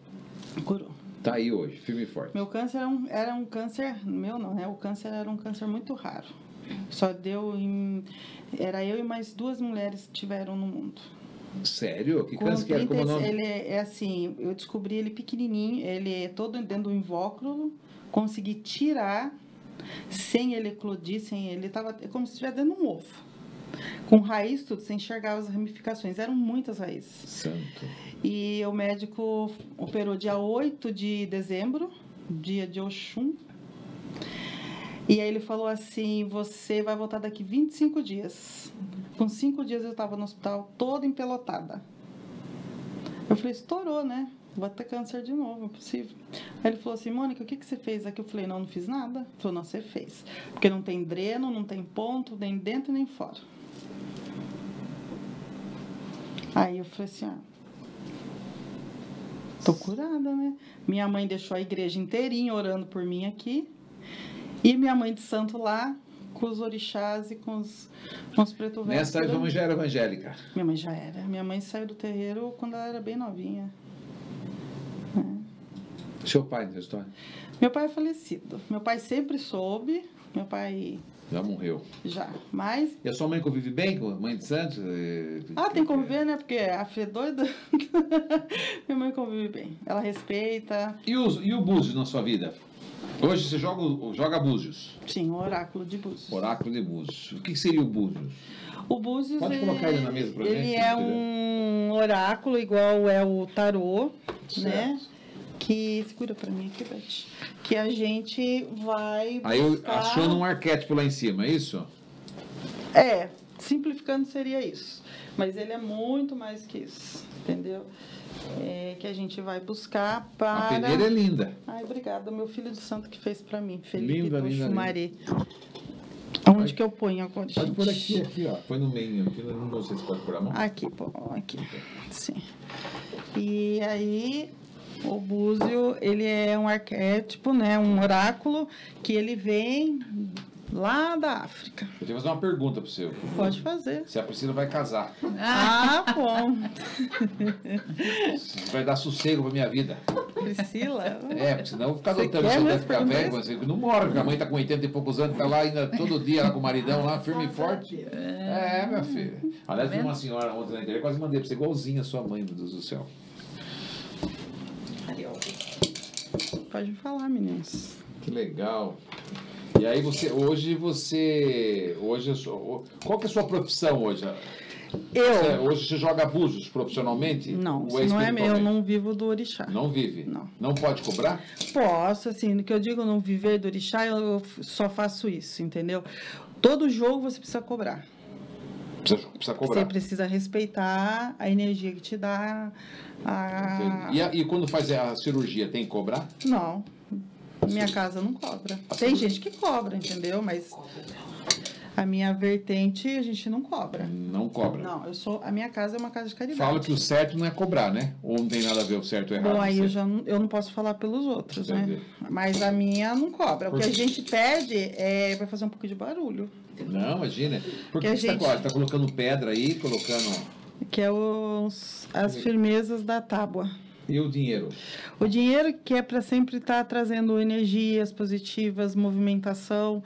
Curou. Tá aí hoje, firme e forte. Meu câncer era um câncer, meu não, né? O câncer era um câncer muito raro. Só deu era eu e mais 2 mulheres que tiveram no mundo. Sério? Que câncer que era? Como o nome? Ele é assim, eu descobri ele pequenininho, ele é todo dentro do invólucro, consegui tirar sem ele eclodir, sem ele, tava como se estivesse dentro de um ovo. Com raiz tudo, você enxergava as ramificações, eram muitas raízes. Santo. E o médico operou dia 8 de dezembro, dia de Oxum. E aí ele falou assim, você vai voltar daqui 25 dias. Com 5 dias eu estava no hospital, toda empelotada. Eu falei, estourou, né? Vou ter câncer de novo, é possível. Aí ele falou assim, Mônica, o que você fez aqui? Eu falei, não fiz nada. Ele falou, não, você fez. Porque não tem dreno, não tem ponto, nem dentro nem fora. Aí eu falei assim, tô curada, né? Minha mãe deixou a igreja inteirinha orando por mim aqui. E minha mãe de santo lá, com os orixás e com os preto velho. Nessa época, sua mãe já era evangélica? Minha mãe já era. Minha mãe saiu do terreiro quando ela era bem novinha. Seu pai nessa história? Meu pai é falecido. Meu pai sempre soube. Meu pai... Já morreu. Já, mas... E a sua mãe convive bem com a mãe de Santos? tem que conviver, né? Porque a filha é doida. Minha mãe convive bem. Ela respeita. E o Búzios na sua vida? Hoje você joga Búzios. Sim, o oráculo de Búzios. Oráculo de Búzios. O que seria o Búzios? O Búzios, Pode colocar ele na mesa pra gente. Ele é um oráculo igual é o tarô, certo, né? Que... Segura pra mim aqui, Beth. Que a gente vai Aí eu buscar... aciona um arquétipo lá em cima, é isso? Simplificando seria isso. Mas ele é muito mais que isso, entendeu? Que a gente vai buscar para... A peneira é linda. Ai, obrigada. Meu filho de santo que fez para mim. Felipe Linda, do linda, Xumaré. Aonde que eu ponho agora, gente? Pode pôr aqui, ó. Põe no meio. Aqui, não sei se pode pôr a mão. Aqui, pô. Aqui. Sim. E aí... O búzio, ele é um arquétipo, né? Um oráculo que ele vem lá da África. Eu tenho que fazer uma pergunta para você. Pode fazer. Se a Priscila vai casar. Bom. Você vai dar sossego para minha vida. Priscila? Porque senão eu vou ficar Você lutando. quer Você vai mesmo ficar perguntar velho, você não morre, porque a mãe tá com 80 e poucos anos, tá lá ainda todo dia lá com o maridão lá, firme e forte. Minha filha. Aliás, vi uma senhora ontem na internet, quase mandei para você, igualzinha a sua mãe, meu Deus do céu. Pode falar, meninos. Que legal. E aí hoje, qual que é a sua profissão hoje? Hoje você joga Búzios profissionalmente? Não, isso não é meu, eu não vivo do orixá. Não vive? Não. Não pode cobrar? Posso, assim, no que eu digo não viver do orixá, eu só faço isso, entendeu? Todo jogo você precisa cobrar. Precisa cobrar. Você precisa respeitar a energia que te dá. E quando faz a cirurgia, tem que cobrar? Não. Minha casa não cobra. Tem gente que cobra, entendeu? Mas a minha vertente, a gente não cobra. Não cobra. Não, a minha casa é uma casa de caridade. Fala que o certo não é cobrar, né? Ou não tem nada a ver o certo e o errado? Bom, aí eu não posso falar pelos outros, né? Mas a minha não cobra. O que a gente pede é para fazer um pouco de barulho. Não, imagina. Por que você está colocando pedra aí, Que é as firmezas da tábua. E o dinheiro? O dinheiro que é para sempre estar trazendo energias positivas, movimentação.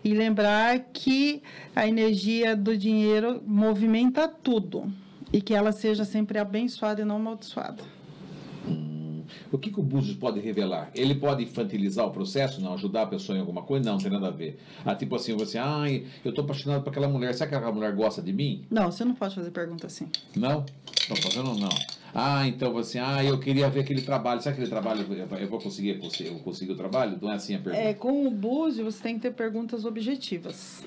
E lembrar que a energia do dinheiro movimenta tudo. E que ela seja sempre abençoada e não amaldiçoada. O que o Búzios pode revelar? Ele pode infantilizar o processo, não ajudar a pessoa em alguma coisa? Não, não tem nada a ver. Tipo assim, você, eu estou apaixonado por aquela mulher, será que aquela mulher gosta de mim? Não, você não pode fazer pergunta assim. Não? Não, fazendo não. Então você, eu queria ver aquele trabalho, será que aquele trabalho eu vou conseguir o trabalho? Não é assim a pergunta? Com o Búzios você tem que ter perguntas objetivas.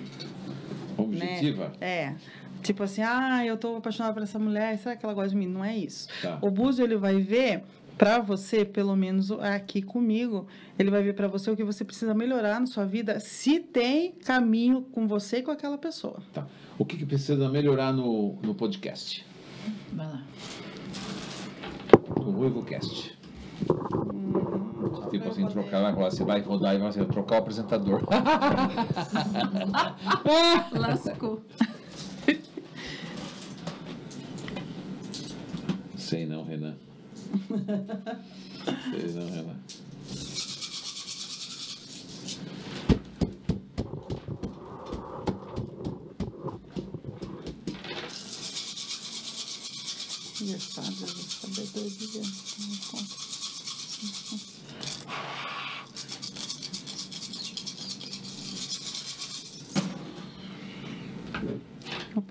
Objetiva? Né? Tipo assim, eu estou apaixonada por essa mulher, será que ela gosta de mim? Não é isso. Tá. O Búzios, ele vai ver para você, pelo menos aqui comigo, ele vai ver para você o que você precisa melhorar na sua vida, se tem caminho com você e com aquela pessoa. Tá. O que precisa melhorar no podcast? Vai lá. No RuivoCast. Tipo assim, trocar, você vai rodar e vai trocar o apresentador. Lascou. Sei não, Renan. Sei não, Renan.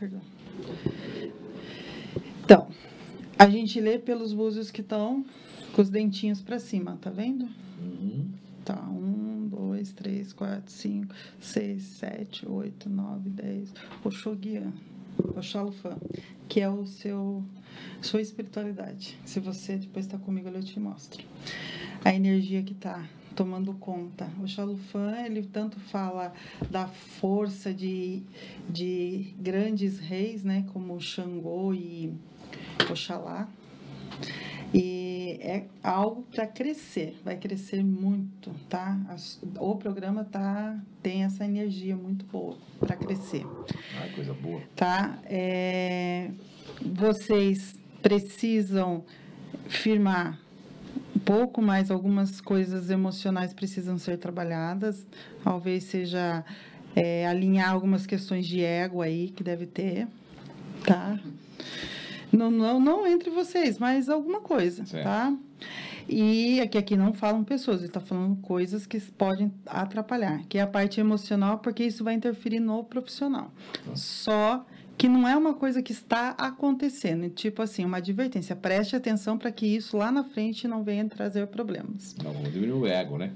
perdão. Então, a gente lê pelos búzios que estão com os dentinhos para cima, tá vendo? Tá, 1, 2, 3, 4, 5, 6, 7, 8, 9, 10. Oxóguian, Oxalufã, que é o sua espiritualidade. Se você depois está comigo, eu te mostro. A energia que está tomando conta. O Oxalufã, ele tanto fala da força de grandes reis, né, como Xangô e Oxalá. E é algo para crescer, vai crescer muito, tá? O programa tem essa energia muito boa para crescer. Coisa boa. Tá? Vocês precisam firmar um pouco mais, algumas coisas emocionais precisam ser trabalhadas, talvez seja alinhar algumas questões de ego aí que deve ter, tá? Não entre vocês, mas alguma coisa, certo. Tá? E aqui não falam pessoas, ele está falando coisas que podem atrapalhar, que é a parte emocional, porque isso vai interferir no profissional. Só que não é uma coisa que está acontecendo, tipo assim, uma advertência. Preste atenção para que isso lá na frente não venha trazer problemas. Não, vamos diminuir o ego, né?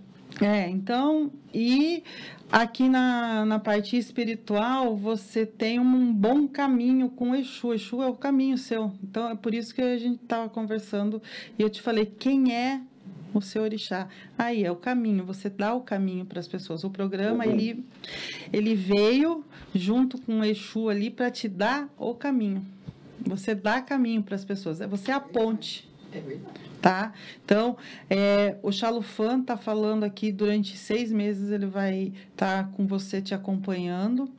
Então, e aqui na parte espiritual, você tem um bom caminho com o Exu. O Exu é o caminho seu. Então, é por isso que a gente estava conversando e eu te falei, quem é o seu orixá? Aí, é o caminho. Você dá o caminho para as pessoas. O programa, ele veio junto com o Exu ali para te dar o caminho. Você dá caminho para as pessoas. Você é a ponte. É verdade. Tá? Então, o Xalufã está falando aqui, durante 6 meses ele vai estar com você te acompanhando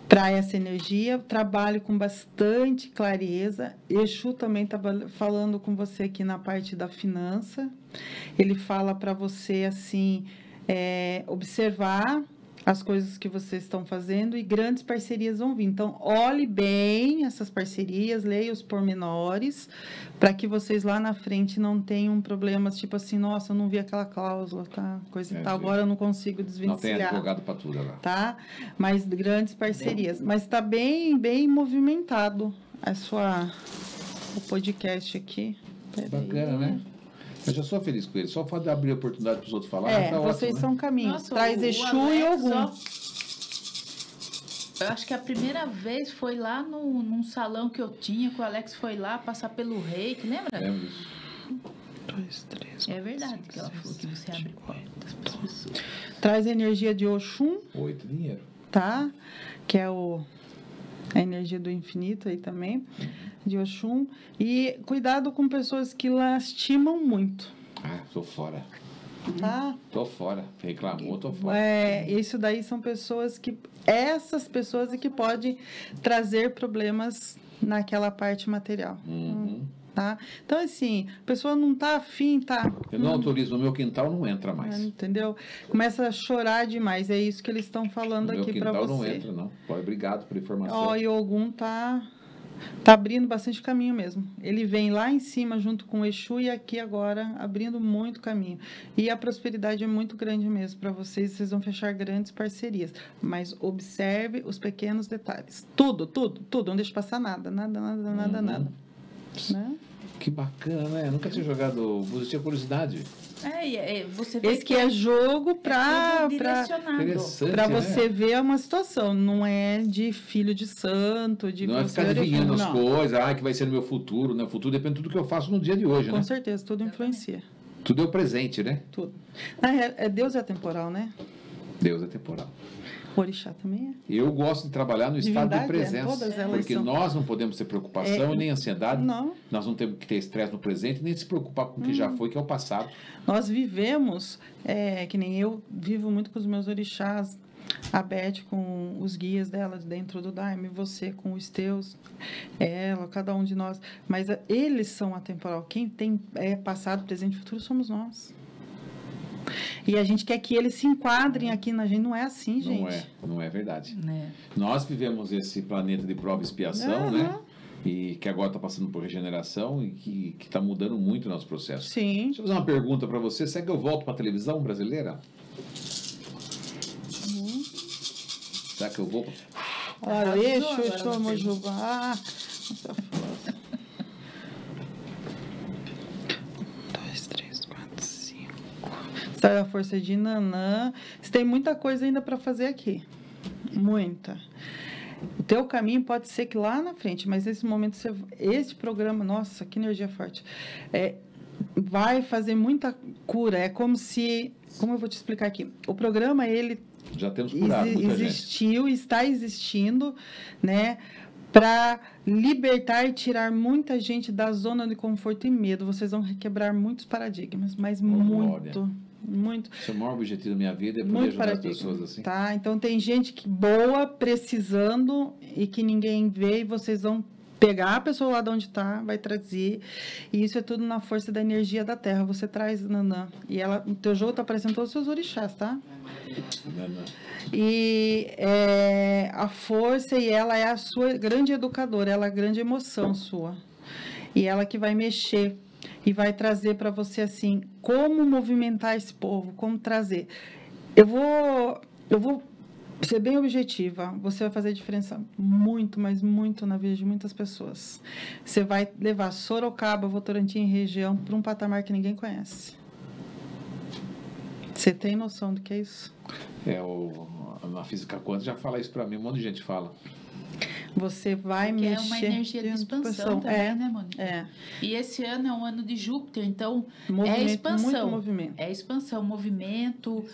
para essa energia. Trabalho com bastante clareza. Exu também está falando com você aqui na parte da finança. Ele fala para você, assim, observar as coisas que vocês estão fazendo e grandes parcerias vão vir. Então, olhe bem essas parcerias, leia os pormenores, para que vocês lá na frente não tenham problemas, tipo assim, nossa, eu não vi aquela cláusula, tá? Coisa e tal, agora eu não consigo desvencilhar. Não tem advogado para tudo agora. Tá? Mas grandes parcerias. Mas está bem, bem movimentado o podcast aqui. Bacana, né? Eu já sou feliz com ele. Só o fato de abrir a oportunidade para os outros falar. Tá vocês ótimo, são né? caminhos. Nossa, traz Exu e Ogum. Eu acho que a primeira vez foi lá num salão que eu tinha, que o Alex foi lá passar pelo reiki, lembra? Lembro disso. 2, 3, é verdade que ela falou que você abre portas para as pessoas. Traz a energia de Oxum. 8 dinheiro. Tá? Que é a energia do infinito aí também, de Oxum. E cuidado com pessoas que lastimam muito. Tô fora. Tá? Tô fora. Reclamou, tô fora. Isso daí são pessoas que... Essas pessoas é que podem trazer problemas naquela parte material. Tá? Então, assim, a pessoa não tá afim, tá? Eu não autorizo, no meu quintal não entra mais. Entendeu? Começa a chorar demais. É isso que eles estão falando aqui para você. No meu quintal não entra, não. Obrigado por informação. E o Ogum tá abrindo bastante caminho mesmo. Ele vem lá em cima junto com o Exu e aqui agora abrindo muito caminho. E a prosperidade é muito grande mesmo para vocês. Vocês vão fechar grandes parcerias. Mas observe os pequenos detalhes. Tudo. Não deixe passar nada. Nada. Né? Que bacana, né? Eu nunca tinha jogado. Você tinha curiosidade. Você vê esse que é jogo para você ver uma situação. Não é de filho de santo, de não é ficar adivinhando as coisas, que vai ser no meu futuro, né? O futuro depende de tudo que eu faço no dia de hoje, né? Com certeza, tudo influencia. Tudo é o presente, né? Tudo. Deus é temporal, né? Deus é temporal. O orixá também é. Eu gosto de trabalhar no estado de presença. Todas elas porque nós não podemos ter preocupação e nem ansiedade. Não. Nós não temos que ter estresse no presente, nem se preocupar com o que já foi, que é o passado. Nós vivemos, que nem eu vivo muito com os meus orixás, a Beth com os guias dela dentro do Daime, você com os teus, ela, cada um de nós. Mas eles são atemporal. Quem tem passado, presente e futuro somos nós. E a gente quer que eles se enquadrem aqui na gente. Não é assim, gente. Não é verdade. Nós vivemos esse planeta de prova e expiação, né? E que agora está passando por regeneração e que está mudando muito o nosso processo. Sim. Deixa eu fazer uma pergunta para você. Será que eu volto para a televisão brasileira? Será que eu vou? Olha, Exu, Mojubá. 2, 3, 4, 5. Sai a força de Nanã. Você tem muita coisa ainda para fazer aqui. Muita. O teu caminho pode ser que lá na frente, mas nesse momento, esse programa, nossa, que energia forte, vai fazer muita cura. É como se, como eu vou te explicar aqui? O programa, ele já temos curado muita existiu, gente. Está existindo, né? Para libertar e tirar muita gente da zona de conforto e medo. Vocês vão quebrar muitos paradigmas, mas muito. Esse é o maior objetivo da minha vida, é poder ajudar as pessoas assim. Tá? Então, tem gente que boa, precisando, e que ninguém vê, e vocês vão pegar a pessoa lá de onde está, vai trazer, e isso é tudo na força da energia da Terra. Você traz, Nanã, e ela, no teu jogo está aparecendo todos os seus orixás, tá? Nanã. E a força, e ela é a sua grande educadora, ela é a grande emoção sua, e ela que vai mexer, e vai trazer para você, assim, como movimentar esse povo, como trazer. Eu vou ser bem objetiva. Você vai fazer diferença muito, mas muito na vida de muitas pessoas. Você vai levar Sorocaba, Votorantim e região para um patamar que ninguém conhece. Você tem noção do que é isso? A física quântica já fala isso para mim, um monte de gente fala. Você vai porque mexer. É uma energia de expansão também, né, Mônica? É. E esse ano é um ano de Júpiter, então movimento, é expansão. Muito movimento. É expansão, movimento,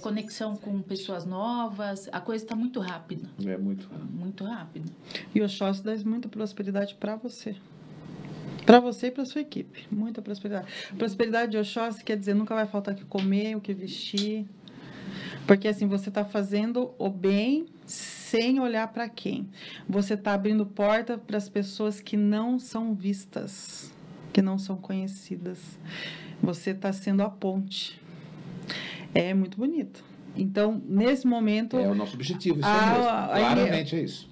conexão com pessoas novas. A coisa está muito rápida. É muito rápido. Muito rápido. E o Oxóssi dá muita prosperidade para você. Para você e para sua equipe. Muita prosperidade. Prosperidade de Oxóssi quer dizer nunca vai faltar o que comer, o que vestir. Porque assim, você está fazendo o bem sem olhar para quem. Você está abrindo porta para as pessoas que não são vistas, que não são conhecidas. Você está sendo a ponte. É muito bonito. Então, nesse momento... É o nosso objetivo, isso mesmo. Claramente é isso.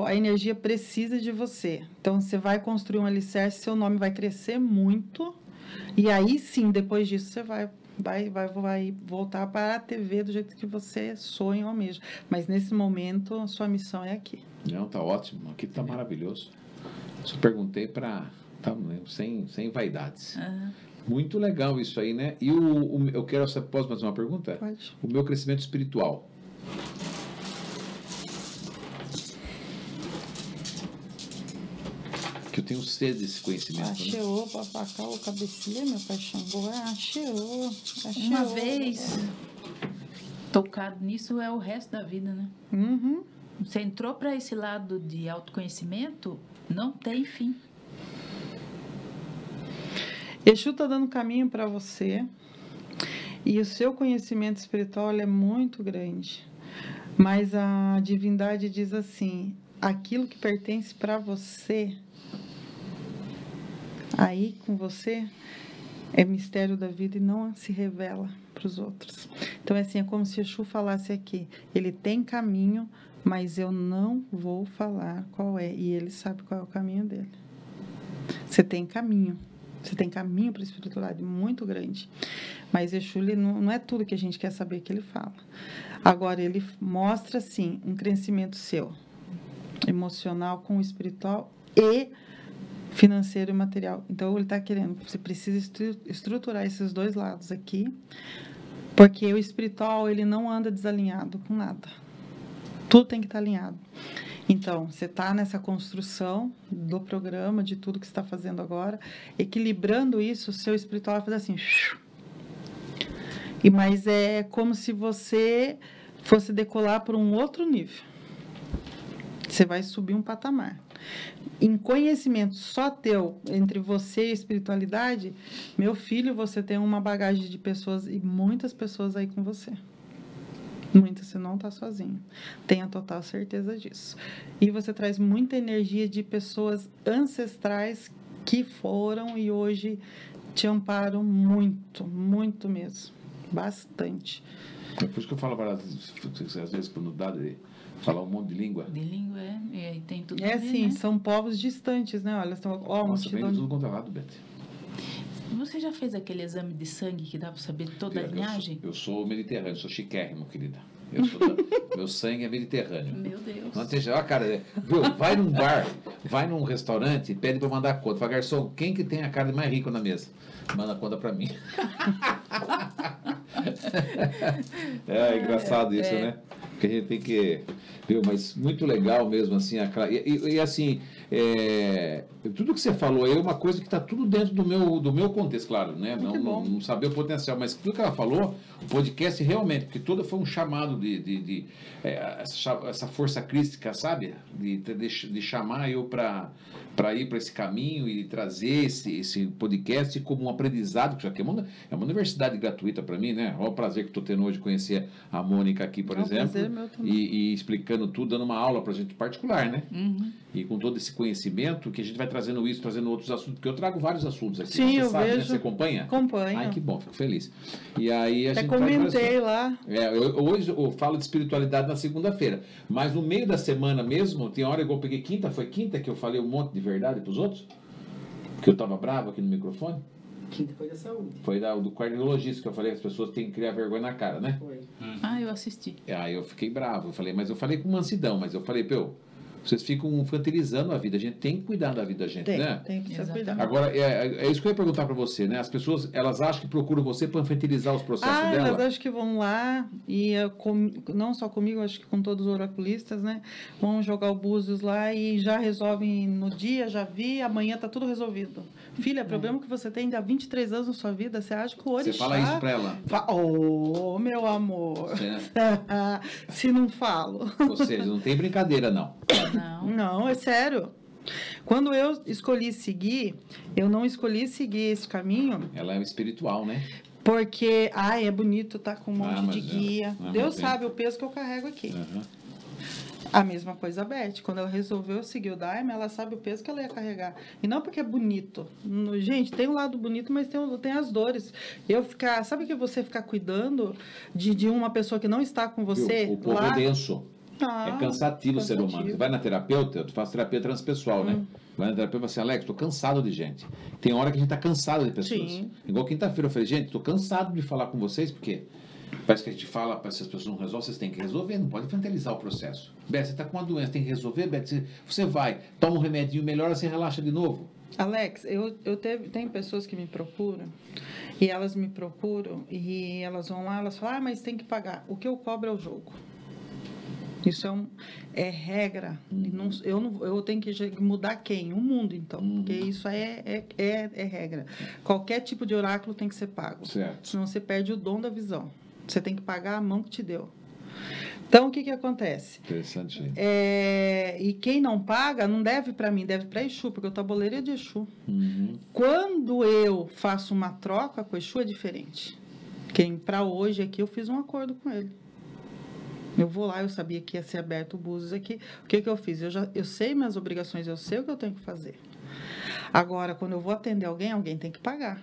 A energia precisa de você. Então, você vai construir um alicerce, seu nome vai crescer muito. E aí, sim, depois disso, você vai voltar para a TV do jeito que você sonha ou almeja. Mas, nesse momento, a sua missão é aqui. Não, tá ótimo. Aqui tá maravilhoso. Só perguntei para... sem vaidades. Uhum. Muito legal isso aí, né? E eu quero... Posso fazer uma pergunta? Pode. O meu crescimento espiritual. Que eu tenho sede desse conhecimento. Axeô, papacau, cabecilha, meu pai Xangô. Axeô. Uma vez tocado nisso é o resto da vida, né? Uhum. Você entrou para esse lado de autoconhecimento, não tem fim. Exu está dando caminho para você e o seu conhecimento espiritual é muito grande, mas a divindade diz assim, aquilo que pertence para você, aí com você, é mistério da vida e não se revela para os outros. Então, assim, é como se Exu falasse aqui, ele tem caminho, mas eu não vou falar qual é, e ele sabe qual é o caminho dele. Você tem caminho. Você tem caminho para a espiritualidade muito grande. Mas Exu não é tudo que a gente quer saber que ele fala. Agora, ele mostra, sim, um crescimento seu, emocional com o espiritual e financeiro e material. Então, ele está querendo, você precisa estruturar esses dois lados aqui, porque o espiritual, ele não anda desalinhado com nada. Tudo tem que estar alinhado. Então, você está nessa construção do programa, de tudo que você está fazendo agora, equilibrando isso, o seu espiritual vai fazer assim. Mas é como se você fosse decolar para um outro nível. Você vai subir um patamar. Em conhecimento só teu, entre você e a espiritualidade, meu filho, você tem uma bagagem de pessoas e muitas pessoas aí com você. Muitas, você não está sozinho. Tenha total certeza disso. E você traz muita energia de pessoas ancestrais que foram e hoje te amparam muito, muito mesmo. Bastante. É por isso que eu falo às vezes quando dá de falar um monte de língua. De língua, e tem tudo a ver, assim, né? São povos distantes, né? Olha, nossa, vem de tudo quanto é lado, Beth. Você já fez aquele exame de sangue que dá para saber toda a linhagem? Eu sou mediterrâneo, sou chiquérrimo, querida. Meu sangue é mediterrâneo. Meu Deus. Não tem jeito. Ó, cara, viu? Vai num bar, vai num restaurante e pede para mandar a conta. Fala, garçom, quem que tem a cara de mais rico na mesa? Manda a conta para mim. É engraçado isso, né? Porque a gente tem que... Viu? Mas muito legal mesmo, assim. E assim, tudo que você falou aí é uma coisa que está tudo dentro do meu contexto, claro, né? Não saber o potencial, mas tudo que ela falou, o podcast realmente, porque todo foi um chamado essa força crística, sabe? De chamar eu para ir para esse caminho e trazer esse podcast como um aprendizado, que já que é uma universidade gratuita para mim, né? Olha o prazer que estou tendo hoje de conhecer a Mônica aqui, por exemplo, e explicando tudo, dando uma aula para a gente particular, né? Uhum. E com todo esse conhecimento que a gente vai trazendo outros assuntos, porque eu trago vários assuntos aqui. Sim, você sabe, vejo. Né? Você acompanha? Acompanho. Ai, que bom, fico feliz. E aí a gente comentei lá. Hoje eu falo de espiritualidade na segunda-feira, mas no meio da semana mesmo, tem hora que eu peguei quinta, foi quinta que eu falei um monte de verdade para os outros? Porque eu estava bravo aqui no microfone? Quinta foi da saúde. Foi do cardiologista que eu falei que as pessoas têm que criar vergonha na cara, né? Foi. Eu assisti. Aí eu fiquei bravo, mas eu falei com mansidão, mas eu falei, vocês ficam infantilizando a vida, a gente tem que cuidar da vida da gente, né? Tem que cuidar. Agora, é isso que eu ia perguntar para você, né? As pessoas, elas acham que procuram você para infantilizar os processos dela? Elas acham que vão lá e, não só comigo, acho que com todos os oraculistas, né? Vão jogar o búzios lá e já resolvem no dia, já vi, amanhã tá tudo resolvido. Filha, problema que você tem há 23 anos na sua vida, você acha que o orixá... Você fala isso para ela? Oh, meu amor. Se não falo. Ou seja, não tem brincadeira, não. Não, é sério. Quando eu escolhi seguir, eu não escolhi seguir esse caminho. Ela é espiritual, né? Porque, é bonito, tá com um monte de guia. Deus sabe o peso que eu carrego aqui. Uhum. A mesma coisa a Beth. Quando ela resolveu seguir o Daime, ela sabe o peso que ela ia carregar. E não porque é bonito. Gente, tem um lado bonito, mas tem as dores. Sabe que você ficar cuidando de uma pessoa que não está com você? O povo é denso. É cansativo o ser humano. Você vai na terapeuta, eu faço terapia transpessoal, né? Vai na terapeuta e fala assim, Alex, estou cansado de gente. Tem hora que a gente está cansado de pessoas. Sim. Igual quinta-feira eu falei, gente, estou cansado de falar com vocês, porque parece que a gente fala, se as pessoas não resolvem, vocês têm que resolver, não pode infantilizar o processo. Beth, você está com uma doença, tem que resolver, Beth, você vai, toma um remedinho, melhora, você relaxa de novo. Alex, tem pessoas que me procuram, e elas me procuram, e elas vão lá, elas falam, mas tem que pagar. O que eu cobro é o jogo. Isso é regra. Eu tenho que mudar quem? O mundo, então. Porque isso é regra. Qualquer tipo de oráculo tem que ser pago. Certo. Senão você perde o dom da visão. Você tem que pagar a mão que te deu. Então, o que acontece? Interessante. E quem não paga, não deve para mim, deve para Exu, porque o tabuleiro é de Exu. Uhum. Quando eu faço uma troca com o Exu, é diferente. Para hoje aqui, eu fiz um acordo com ele. Eu vou lá, eu sabia que ia ser aberto o Búzios aqui. O que eu fiz? Eu sei minhas obrigações, eu sei o que eu tenho que fazer. Agora, quando eu vou atender alguém tem que pagar.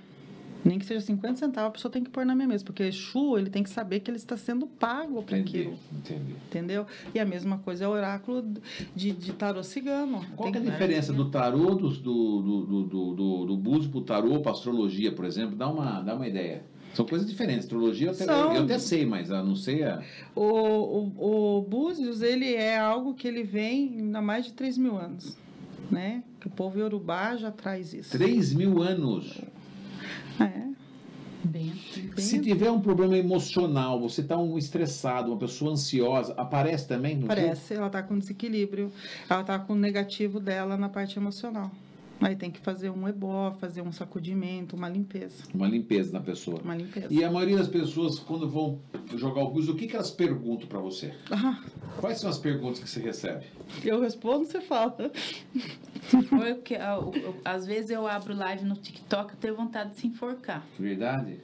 Nem que seja 50 centavos, a pessoa tem que pôr na minha mesa. Porque o Exu, ele tem que saber que ele está sendo pago para aquilo. Entendi. Entendeu? E a mesma coisa é o oráculo de tarô cigano. Qual que é a diferença do tarô, do Búzios para o tarô, para a astrologia, por exemplo? Dá uma ideia. São coisas diferentes. Astrologia eu até sei, mas eu não sei a... O Búzios, ele é algo que ele vem há mais de 3.000 anos, né? Que o povo iorubá já traz isso. 3.000 anos? Bem Se tiver um problema emocional, você está estressado, uma pessoa ansiosa, aparece também no Aparece, corpo? Ela está com desequilíbrio, ela está com o negativo dela na parte emocional. Aí tem que fazer um ebó, fazer um sacudimento, uma limpeza. Uma limpeza na pessoa. Uma limpeza. E a maioria das pessoas, quando vão jogar o Búzios, o que elas perguntam para você? Quais são as perguntas que você recebe? Eu respondo, você fala. Às vezes eu abro live no TikTok e tenho vontade de se enforcar. Verdade?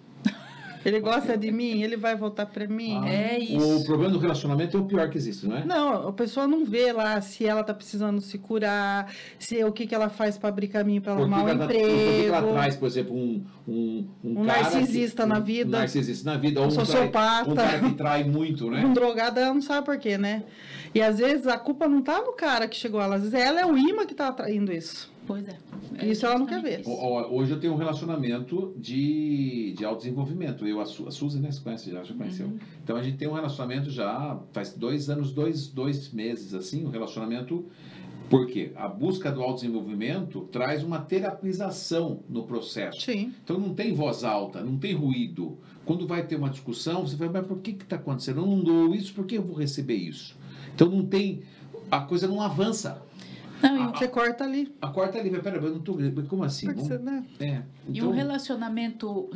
Ele gosta de mim, ele vai voltar para mim. É isso. O problema do relacionamento é o pior que existe, não é? Não, a pessoa não vê lá se ela tá precisando se curar, o que ela faz para abrir caminho para arrumar um emprego. Por que ela traz, por exemplo, um cara narcisista na vida. Um narcisista na vida. Ou sociopata. Um cara que trai muito, né? Um drogado, ela não sabe por quê, né? E às vezes a culpa não tá no cara que chegou lá, às vezes ela é o imã que tá atraindo isso. Pois é. Isso ela não quer ver. Hoje eu tenho um relacionamento de autodesenvolvimento. Eu, a Suzy, né? Você conhece, já conheceu. Então a gente tem um relacionamento já faz 2 anos, 2 meses, assim, um relacionamento. Porque a busca do autodesenvolvimento traz uma terapização no processo. Sim. Então não tem voz alta, não tem ruído. Quando vai ter uma discussão, você vai, mas por que está acontecendo? Eu não dou isso, por que eu vou receber isso? Então não tem. A coisa não avança. Não, Você corta ali. A corta ali, peraí, eu não estou. Como assim? Porque você, né? E um relacionamento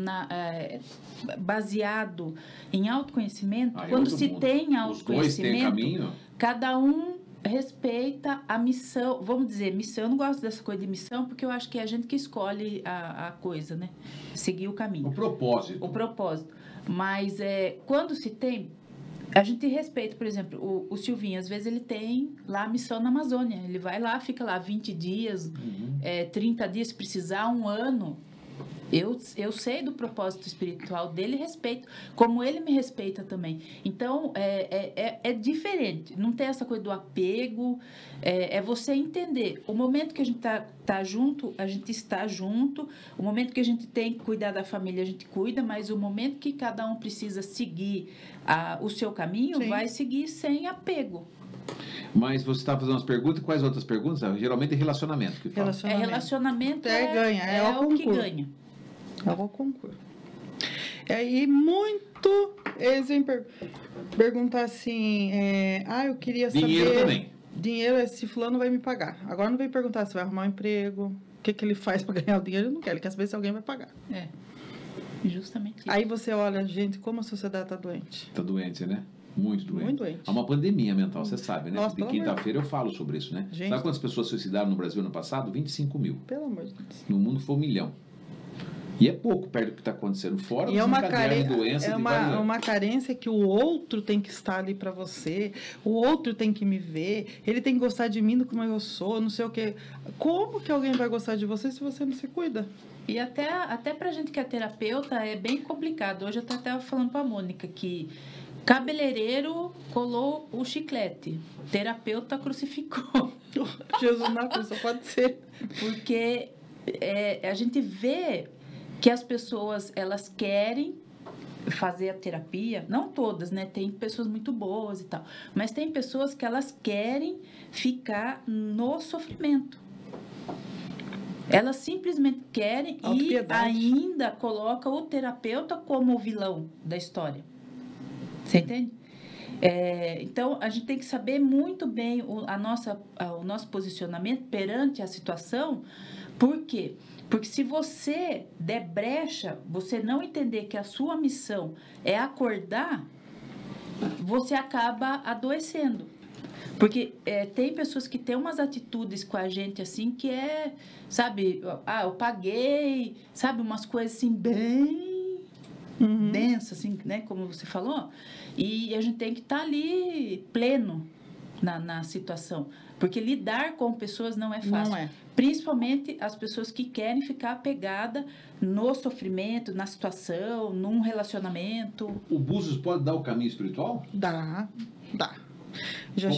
baseado em autoconhecimento, quando se tem autoconhecimento, os dois têm caminho. Cada um respeita a missão. Vamos dizer, missão, eu não gosto dessa coisa de missão, porque eu acho que é a gente que escolhe a coisa, né? Seguir o caminho. O propósito. O propósito. Mas quando se tem, a gente respeita, por exemplo, o Silvinho, às vezes ele tem lá a missão na Amazônia. Ele vai lá, fica lá 20 dias, 30 dias, se precisar, 1 ano. Eu sei do propósito espiritual dele e respeito, como ele me respeita também. Então, é diferente. Não tem essa coisa do apego. É você entender. O momento que a gente tá junto, a gente está junto. O momento que a gente tem que cuidar da família, a gente cuida. Mas o momento que cada um precisa seguir o seu caminho, Sim. vai seguir sem apego. Mas você está fazendo umas perguntas, quais outras perguntas? Geralmente é relacionamento que fala. Relacionamento ganha, é o que ganha. É o concurso. E muito eles vêm perguntar assim, eu queria saber... Dinheiro também. Dinheiro se fulano vai me pagar. Agora não vem perguntar se vai arrumar um emprego, o que ele faz para ganhar o dinheiro, ele não quer, ele quer saber se alguém vai pagar. Justamente isso. Aí você olha, gente, como a sociedade está doente. Está doente, né? Muito doente. Muito doente. Há uma pandemia mental, você sabe, né? Nossa, de quinta-feira eu falo sobre isso, né? Gente, sabe quantas pessoas suicidaram no Brasil ano passado? 25 mil. Pelo amor de Deus. No mundo foi 1 milhão. E é pouco perto do que está acontecendo fora. E é uma carência que o outro tem que estar ali para você, o outro tem que me ver, ele tem que gostar de mim do como eu sou, não sei o quê. Como que alguém vai gostar de você se você não se cuida? E até pra gente que é terapeuta é bem complicado. Hoje eu estava falando para a Mônica que cabeleireiro colou o chiclete, terapeuta crucificou. Jesus na cruz, só pode ser. Porque a gente vê que as pessoas, elas querem fazer a terapia, não todas, né? Tem pessoas muito boas e tal, mas tem pessoas que elas querem ficar no sofrimento. Elas simplesmente querem e ainda coloca o terapeuta como o vilão da história. Você entende? Então, a gente tem que saber muito bem o nosso posicionamento perante a situação. Por quê? Porque se você der brecha, você não entender que a sua missão é acordar, você acaba adoecendo. Porque tem pessoas que têm umas atitudes com a gente assim que sabe, eu paguei, sabe, umas coisas assim bem densas, assim, né, como você falou. E a gente tem que estar ali pleno na situação. Porque lidar com pessoas não é fácil. Não é. Principalmente as pessoas que querem ficar apegadas no sofrimento, na situação, num relacionamento. O Búzios pode dar o caminho espiritual? Dá. Eu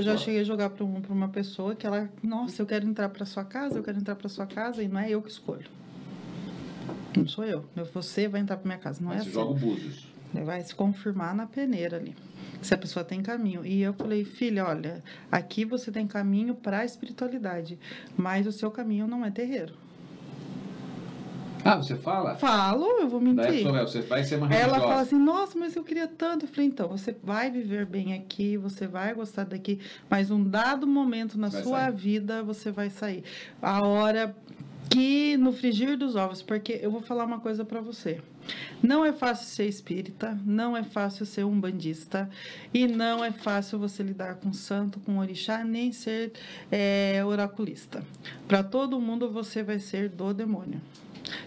já cheguei a jogar para uma pessoa que ela, nossa, eu quero entrar para sua casa, e não é eu que escolho. Não sou eu. Você vai entrar para minha casa, não é assim. Você joga o Búzios. Vai se confirmar na peneira ali, se a pessoa tem caminho. E eu falei, filha, olha, aqui você tem caminho para a espiritualidade, mas o seu caminho não é terreiro. Ah, você fala? Falo, eu vou mentir. Daí, você vai ser uma religiosa. Ela fala assim, nossa, mas eu queria tanto. Eu falei, então, você vai viver bem aqui, você vai gostar daqui, mas um dado momento na sua vida, você vai sair. A hora que no frigir dos ovos, porque eu vou falar uma coisa para você. Não é fácil ser espírita, não é fácil ser umbandista e não é fácil você lidar com santo, com orixá, nem ser oraculista. Para todo mundo você vai ser do demônio.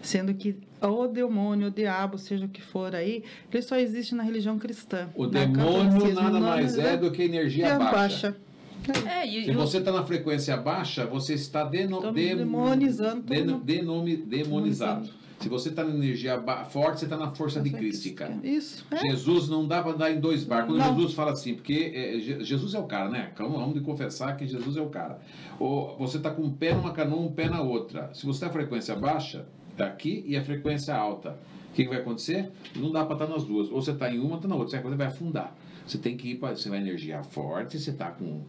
Sendo que o demônio, o diabo, seja o que for aí, ele só existe na religião cristã. O demônio nada mais é do que energia baixa. Se você está na frequência baixa, você está demonizado. Se você está na energia forte, você está na força de Cristo, cara. Isso. Jesus não dá para andar em dois barcos. Quando Não. Jesus fala assim, porque Jesus é o cara, né? Vamos de confessar que Jesus é o cara. Ou você está com um pé numa canoa, um pé na outra. Se você está a frequência baixa, está aqui, e a frequência alta, o que vai acontecer? Não dá para estar nas duas. Ou você está em uma, ou está na outra. Você vai afundar. Você tem que ir para... Você vai energia forte, você está com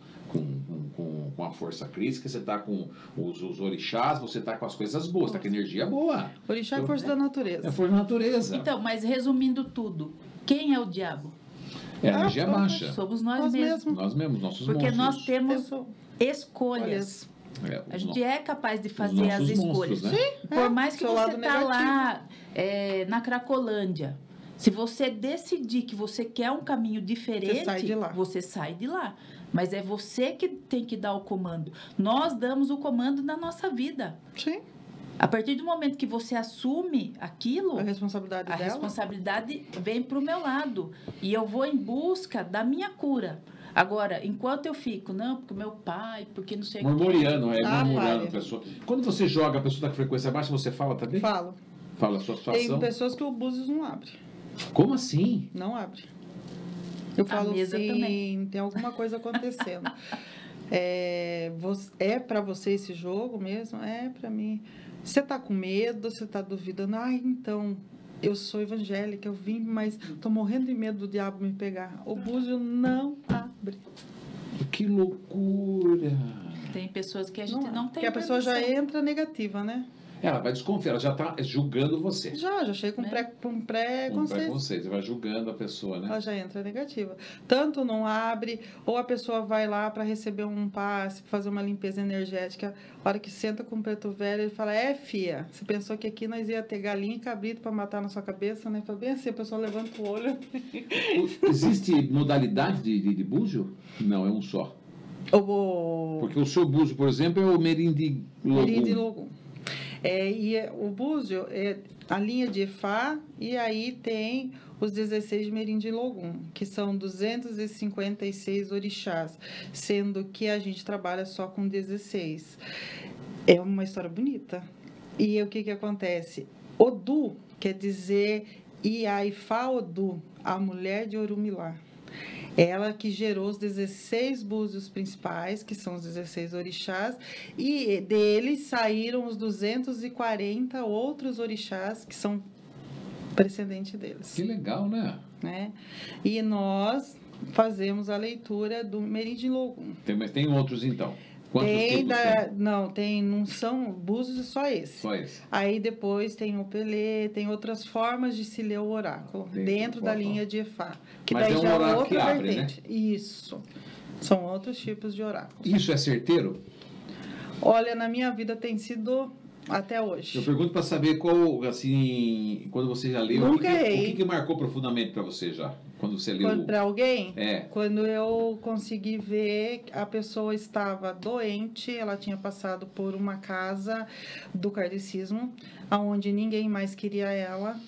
a força crítica, você está com os orixás, você está com as coisas boas, está com energia boa. Orixá é força da natureza. É força da natureza. Então, mas resumindo tudo, quem é o diabo? É a energia baixa. Somos nós mesmos. Nós mesmos, nossos Porque monstros. nós temos escolhas. A gente é capaz de fazer as escolhas. Monstros, né? Sim, Por mais que seu você lado tá negativo. lá na Cracolândia, se você decidir que você quer um caminho diferente, Você sai de lá. você sai de lá. Mas é você que tem que dar o comando. Nós damos o comando na nossa vida. Sim. A partir do momento que você assume aquilo, A responsabilidade a dela. responsabilidade vem para o meu lado. E eu vou em busca da minha cura. Agora, enquanto eu fico, não, porque meu pai, porque não sei o que. Murmuriando, murmurando pare. a pessoa. Quando você joga a pessoa da frequência baixa, você fala também? Falo. Fala a sua Tem situação. pessoas que o búzios não abre. Como assim? Não abre. Eu falo mesa assim, também. tem alguma coisa acontecendo. É para você esse jogo mesmo? É para mim. Você tá com medo, você tá duvidando. Então, eu sou evangélica, eu vim, mas tô morrendo de medo do diabo me pegar. O búzio não abre. Que loucura! Tem pessoas que a gente não tem Porque a pessoa já permissão. entra negativa, né? Ela vai desconfiar, ela já está julgando você. Já chega com Né? com Com preconceito. preconceito, você vai julgando a pessoa, né? Ela já entra negativa. Tanto não abre, ou a pessoa vai lá para receber um passe, fazer uma limpeza energética. A hora que senta com o preto velho, ele fala: fia, você pensou que aqui nós ia ter galinha e cabrito para matar na sua cabeça, né? Fala bem assim, a pessoa levanta o olho. Existe modalidade de búzio? Não, é um só. Porque o seu búzio, por exemplo, é o Merindi Logum. O búzio é a linha de Efá, e aí tem os 16 de Merindi Logum, que são 256 orixás, sendo que a gente trabalha só com 16. É uma história bonita. E o que acontece? Odu quer dizer Iaifá Odu, a mulher de Orumilá. Ela que gerou os 16 búzios principais, que são os 16 orixás, e deles saíram os 240 outros orixás, que são precedentes deles. Que legal, né? E nós fazemos a leitura do Merindi Logum. Mas tem outros, então? Quantos tipos tem? Não são búzios, só esse. Só esse. Aí depois tem o Pelé, tem outras formas de se ler o oráculo, dentro da linha de Efá. Que Mas daí é um já oráculo outra que abre, vertente. Isso. São outros tipos de oráculos. Isso é certeiro? Olha, na minha vida tem sido até hoje. Eu pergunto para saber qual, assim, quando você já leu, Nunca errei. o que marcou profundamente para você já? Quando você leu? Para alguém? É. Quando eu consegui ver que a pessoa estava doente, ela tinha passado por uma casa do kardecismo, onde ninguém mais queria ela.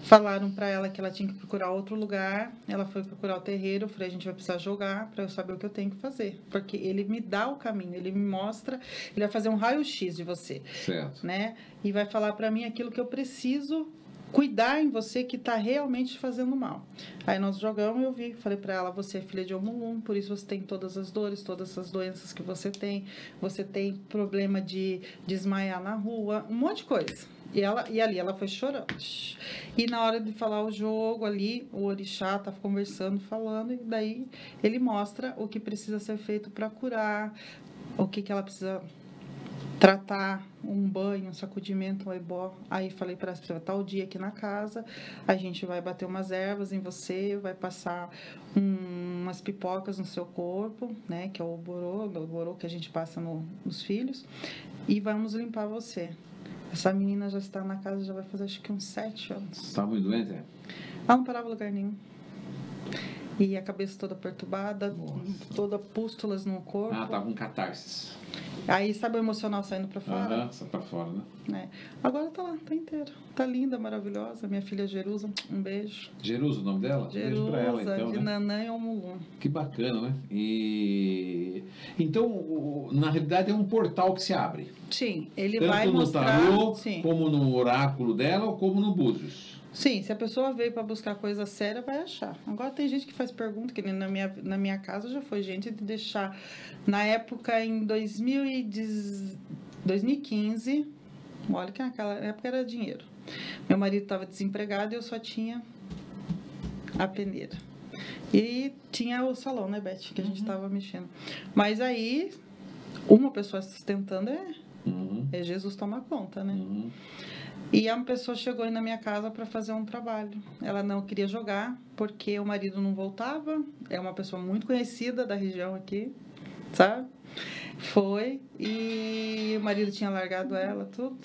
Falaram para ela que ela tinha que procurar outro lugar. Ela foi procurar o terreiro. Eu falei: a gente vai precisar jogar para eu saber o que eu tenho que fazer. Porque ele me dá o caminho, ele me mostra, ele vai fazer um raio-x de você. Certo. Né? E vai falar para mim aquilo que eu preciso cuidar em você, que está realmente te fazendo mal. Aí nós jogamos e eu vi, falei para ela: você é filha de Omulum, por isso você tem todas as dores, todas essas doenças que você tem problema de desmaiar na rua, um monte de coisa. E ali ela foi chorando. E na hora de falar o jogo ali, o orixá tá conversando, falando, e daí ele mostra o que precisa ser feito para curar, o que ela precisa tratar, um banho, um sacudimento, um ebó. Aí falei para ela: tal dia aqui na casa, a gente vai bater umas ervas em você, vai passar umas pipocas no seu corpo, né, que é o borô que a gente passa nos filhos, e vamos limpar você. Essa menina já está na casa, já vai fazer acho que uns 7 anos. Está muito doente, é? Ela não parava em lugar nenhum. E a cabeça toda perturbada, toda pústulas no corpo. Ah, estava com catarses. Aí, sabe o emocional saindo para fora? Aham, sai pra fora, né? Agora tá lá, tá inteira. Tá linda, maravilhosa. Minha filha Jerusa, um beijo. Jerusa, o nome dela? Beijo pra ela, Jerusa, então, de né? Nanã e Omulum. Que bacana, né? Então, na realidade, é um portal que se abre. Sim, ele Tanto vai no mostrar... tarô, Sim. como no oráculo dela, ou como no Búzios. Sim, se a pessoa veio para buscar coisa séria, vai achar. Agora tem gente que faz pergunta, que nem na minha casa já foi gente de deixar... Na época, em 2015, olha que naquela época era dinheiro. Meu marido estava desempregado e eu só tinha a peneira. E tinha o salão, né, Beth, que a gente estava mexendo. Mas aí, uma pessoa sustentando é Jesus tomar conta, né? E uma pessoa chegou aí na minha casa para fazer um trabalho. Ela não queria jogar porque o marido não voltava. É uma pessoa muito conhecida da região aqui, sabe? Foi e o marido tinha largado ela, tudo.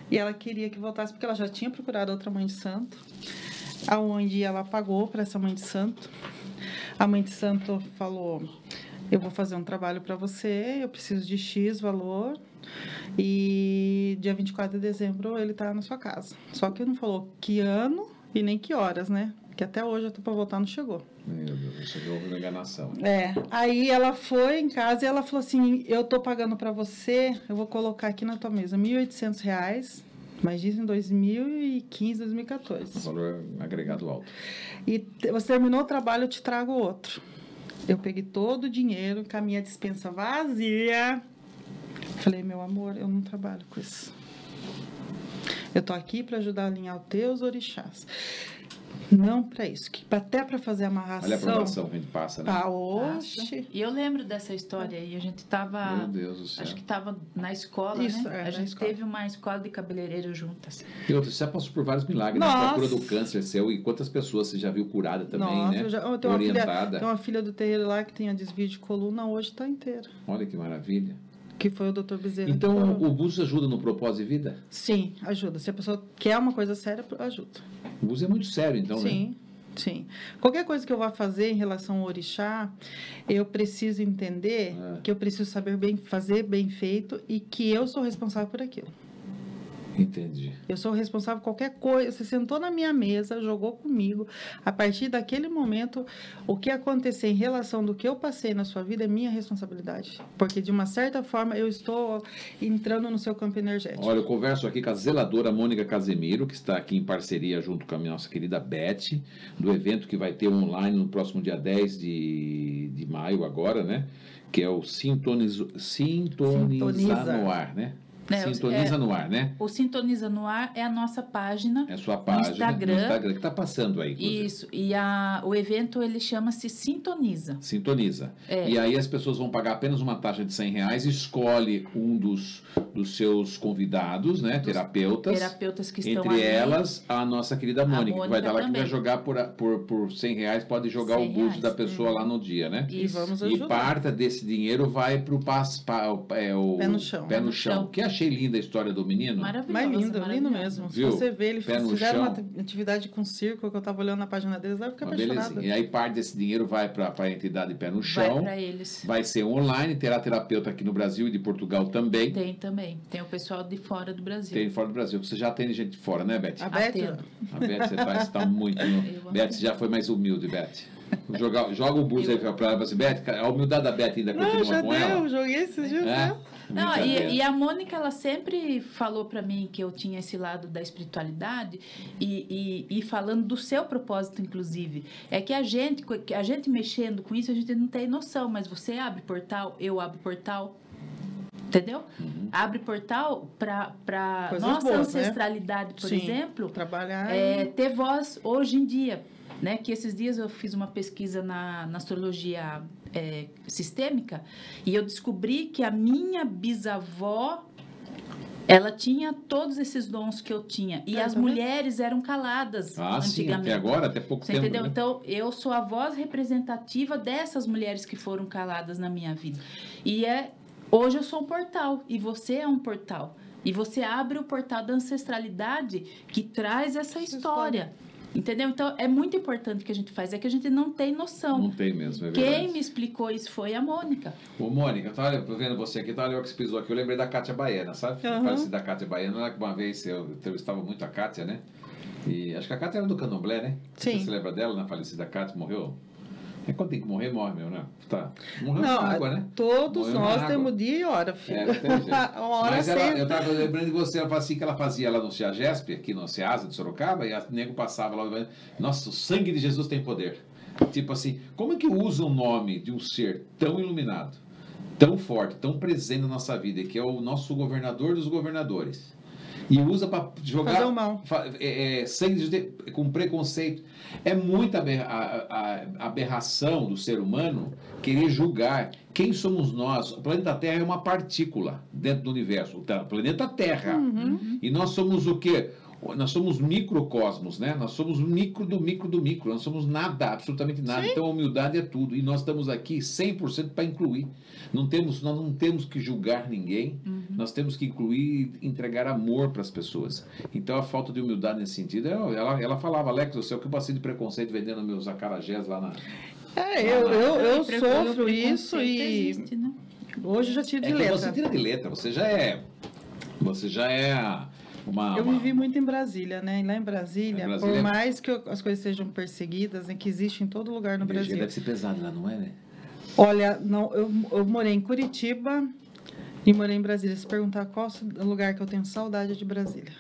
E ela queria que voltasse porque ela já tinha procurado outra mãe de santo, aonde ela pagou para essa mãe de santo. A mãe de santo falou: eu vou fazer um trabalho para você, eu preciso de X valor. E dia 24 de dezembro ele tá na sua casa. Só que não falou que ano e nem que horas, né? Que até hoje eu tô para voltar, não chegou. Meu Deus, isso aqui houve uma enganação. Aí ela foi em casa e ela falou assim: eu tô pagando para você, eu vou colocar aqui na tua mesa R$1.800, mas diz em 2015, 2014. Valor agregado alto. E você terminou o trabalho, eu te trago outro. Eu peguei todo o dinheiro, com a minha despensa vazia. Falei: meu amor, eu não trabalho com isso. Eu tô aqui para ajudar a alinhar os teus orixás. Não para isso, que até para fazer amarração. Olha a aprovação que a gente passa, né? Oxe. E eu lembro dessa história aí, a gente tava... Meu Deus do céu. Acho que tava na escola, Isso, né? A gente teve uma escola de cabeleireiro juntas. E outra, você já passou por vários milagres, né? Nossa. A cura do câncer seu, e quantas pessoas você já viu curada também, Nossa, né? eu tenho Orientada. uma filha do terreiro lá que tinha desvio de coluna, hoje está inteira. Olha que maravilha. Que foi o Dr. Bezerra. Então, o Búzios ajuda no propósito de vida? Sim, ajuda. Se a pessoa quer uma coisa séria, ajuda. O Búzios é muito sério, então, né? Sim. Sim. Qualquer coisa que eu vá fazer em relação ao orixá, eu preciso entender que eu preciso saber fazer bem feito e que eu sou responsável por aquilo. Entendi. Eu sou responsável por qualquer coisa. Você sentou na minha mesa, jogou comigo. A partir daquele momento, o que acontecer em relação do que eu passei na sua vida é minha responsabilidade. Porque, de uma certa forma, eu estou entrando no seu campo energético. Olha, eu converso aqui com a zeladora Mônica Casemiro, que está aqui em parceria junto com a nossa querida Beth, do evento que vai ter online no próximo dia 10 de maio agora, né? Que é o Sintoniza no Ar, né? Sintoniza no Ar, né? O Sintoniza no Ar é a nossa página. É a sua página no Instagram que está passando aí. Inclusive. Isso. E o evento, ele chama-se Sintoniza. Sintoniza. E aí as pessoas vão pagar apenas uma taxa de R$100, escolhe um dos seus convidados, né? Terapeutas que estão entre ali. elas, a nossa querida Mônica, que vai estar lá, também. que vai jogar por R$100, pode jogar o búzio da pessoa lá no dia, né? E vamos ajudar. E parte desse dinheiro vai para o Pé no Chão. Que achei linda a história do menino. Maravilhoso. Mas lindo mesmo. Viu? Se você ver, eles Pé no fizeram chão. uma atividade com circo, que eu estava olhando na página deles, lá eu fiquei apaixonada. E aí parte desse dinheiro vai para a entidade Pé no Chão. Vai para eles. Vai ser online, terá terapeuta aqui no Brasil e de Portugal também. Tem também. Tem o pessoal de fora do Brasil. Tem fora do Brasil. Você já atende gente de fora, né, Beth? A Beth? A Beth, você está muito... Beth já foi mais humilde, Beth. Joga o búzio aí para ela e assim, Beth, a humildade da Beth ainda continua com ela? Eu joguei esses dias. Não, e a Mônica, ela sempre falou para mim que eu tinha esse lado da espiritualidade e falando do seu propósito, inclusive. É que a gente mexendo com isso, a gente não tem noção, mas você abre portal, eu abro portal. Entendeu? Abre portal para nossa boas, ancestralidade, por exemplo, trabalhar ter voz hoje em dia. Né? Que esses dias eu fiz uma pesquisa na astrologia sistêmica e eu descobri que a minha bisavó, ela tinha todos esses dons que eu tinha. E as mulheres eram caladas antigamente. Sim, até agora, até pouco tempo. Entendeu? Né? Então, eu sou a voz representativa dessas mulheres que foram caladas na minha vida. E hoje eu sou um portal e você é um portal. E você abre o portal da ancestralidade que traz essa história. Entendeu? Então, é muito importante o que a gente faz, é que a gente não tem noção. Não tem mesmo, é verdade. Quem me explicou isso foi a Mônica. Ô, Mônica, tá vendo você aqui, tá olhando que você pisou aqui, eu lembrei da Kátia Baiana, sabe? Uhum. Faleci da Kátia Baiana, uma vez eu entrevistava muito a Kátia, né? E acho que a Kátia era do Candomblé, né? Sim. Você lembra dela, na falecida Kátia, morreu? É quando tem que morrer, morre, meu, né? Tá. Morreu Não, na água, né? todos Morreu nós na água. temos dia e hora, filho. Não tem jeito. Uma hora Mas ela, sempre. eu tava lembrando de você, ela falou assim que ela fazia lá no CEAGESP, aqui no CEASA de Sorocaba, e a nego passava lá, nossa, o sangue de Jesus tem poder. Tipo assim, como é que usa o nome de um ser tão iluminado, tão forte, tão presente na nossa vida, que é o nosso governador dos governadores, e usa para jogar Fazer o mal. sangue com preconceito? É muita aberração do ser humano querer julgar quem somos nós. O planeta Terra é uma partícula dentro do universo, o planeta Terra. E nós somos o quê? Nós somos microcosmos, né? Nós somos micro do micro do micro. Nós somos nada, absolutamente nada. Sim. Então a humildade é tudo. E nós estamos aqui 100% para incluir. Nós não temos que julgar ninguém. Nós temos que incluir e entregar amor para as pessoas. Então a falta de humildade nesse sentido, ela falava, Alex, eu sei o que eu passei de preconceito vendendo meus acarajés lá na... Eu O sofro preconceito isso e existe, né? hoje eu já tiro de É que letra. você tira de letra, você já é Eu vivi muito em Brasília, né? E lá em Brasília, Em Brasília- por mais que as coisas sejam perseguidas, né, que existe em todo lugar no A energia Brasil. deve ser pesada lá, não é, né? Olha, não, eu morei em Curitiba e morei em Brasília. Se perguntar qual o lugar que eu tenho saudade é de Brasília.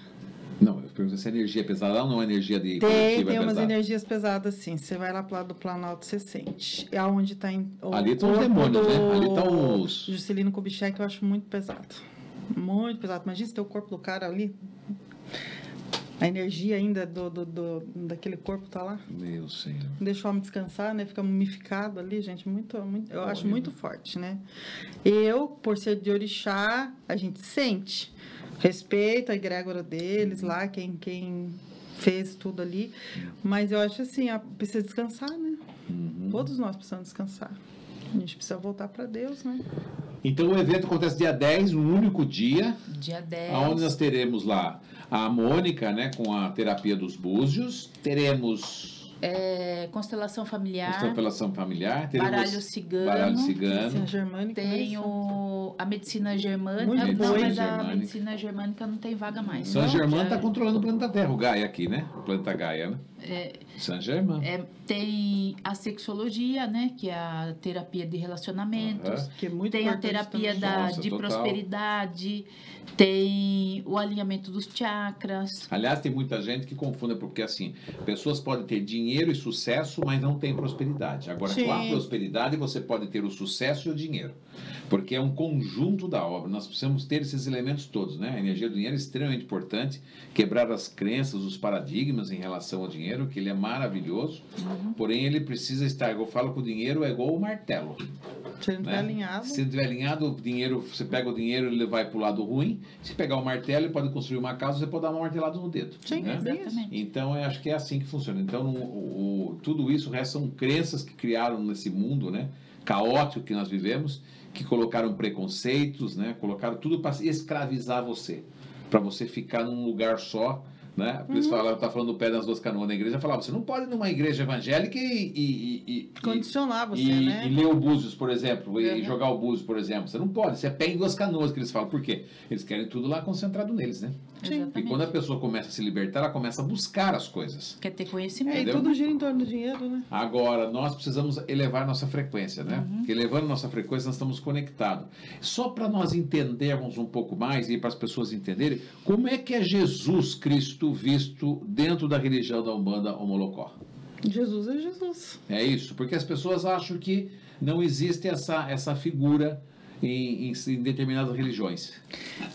Não, eu pergunto se a energia é pesada lá ou não, a energia de Tem Curitiba é umas pesada. energias pesadas, sim. Você vai lá pro lado do Planalto, você sente. É onde está Ali estão os demônios, né? Ali estão os... Juscelino Kubitschek, eu acho muito pesado. Muito pesado. Imagina se tem o corpo do cara ali. A energia ainda daquele corpo tá lá. Meu Senhor. Não deixa o homem descansar, né? Fica mumificado ali, gente. Eu acho Horrível. muito forte, né? Eu, por ser de orixá, a gente sente. Respeito a egrégora deles lá, quem fez tudo ali. Mas eu acho assim, precisa descansar, né? Todos nós precisamos descansar. A gente precisa voltar para Deus, né? Então o evento acontece dia 10, um único dia, Dia 10. onde nós teremos lá a Mônica, né, com a terapia dos búzios, teremos Constelação familiar. constelação familiar, teremos Baralho cigano. baralho cigano, Medicina germânica. Tenho a medicina germânica. Muito Não, boa, mas a germânica. medicina germânica não tem vaga mais. São Não, Germain já- está controlando o planeta Terra, o Gaia aqui, né? O planeta Gaia, né? São Germain. Tem a sexologia, né? Que é a terapia de relacionamentos. Aham. Que é muito Tem a importante terapia também. Nossa, de total. prosperidade. Tem o alinhamento dos chakras. Aliás, tem muita gente que confunde, porque assim, pessoas podem ter dinheiro e sucesso, mas não tem prosperidade. Agora, Sim. com a prosperidade, você pode ter o sucesso e o dinheiro. Porque é um conjunto da obra. Nós precisamos ter esses elementos todos, né? A energia do dinheiro é extremamente importante. Quebrar as crenças, os paradigmas em relação ao dinheiro, que ele é maravilhoso. Porém, ele precisa estar... Eu falo que o dinheiro é igual o martelo. Se ele não Né? estiver alinhado. Se não estiver alinhado, o dinheiro, você pega o dinheiro, ele vai para o lado ruim. Se pegar o martelo, ele pode construir uma casa, você pode dar uma martelada no dedo. Sim, né? bem isso. Exatamente. Então, eu acho que é assim que funciona. Então, tudo isso são crenças que criaram nesse mundo, né, caótico que nós vivemos, que colocaram preconceitos, né, colocaram tudo para escravizar você, para você ficar num lugar só. Né? Por isso tá falando do pé das duas canoas na igreja, falava, você não pode ir numa igreja evangélica e Condicionar você, e, né? e ler o Búzios, por exemplo, e Uhum. jogar o Búzios, por exemplo. Você não pode, isso é pé em duas canoas que eles falam. Por quê? Eles querem tudo lá concentrado neles, né? Sim. E Exatamente. quando a pessoa começa a se libertar, ela começa a buscar as coisas. Quer ter E conhecimento. Entendeu? tudo gira em torno do dinheiro, né? Agora, nós precisamos elevar nossa frequência, né? Porque elevando nossa frequência, nós estamos conectados. Só para nós entendermos um pouco mais e para as pessoas entenderem, como é que é Jesus Cristo visto dentro da religião da Umbanda Omolocó? Jesus é Jesus. É isso, porque as pessoas acham que não existe essa figura em determinadas religiões.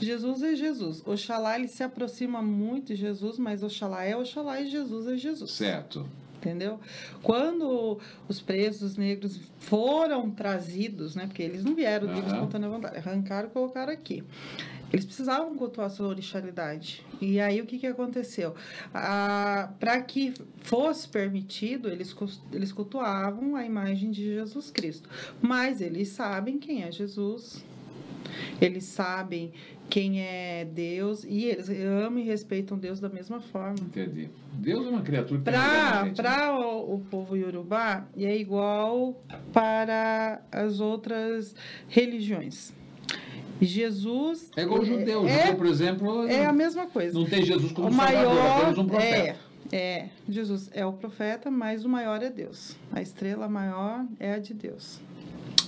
Jesus é Jesus. Oxalá, ele se aproxima muito de Jesus, mas Oxalá e Jesus é Jesus. Certo. Entendeu? Quando os presos negros foram trazidos, né? Porque eles não vieram de livre Aham. espontânea vontade, arrancaram e colocaram aqui. Eles precisavam cultuar a sua orixalidade. E aí o que aconteceu? Para que fosse permitido, eles cultuavam a imagem de Jesus Cristo. Mas eles sabem quem é Jesus. Eles sabem quem é Deus, e eles amam e respeitam Deus da mesma forma. Entendi. Deus é uma criatura que tem lugar na gente, né? Para o povo iorubá, é igual para as outras religiões. Jesus... É igual o judeu. O judeu, por exemplo... É a mesma coisa. Não tem Jesus como salvador, apenas um profeta. Jesus é o profeta, mas o maior é Deus. A estrela maior é a de Deus.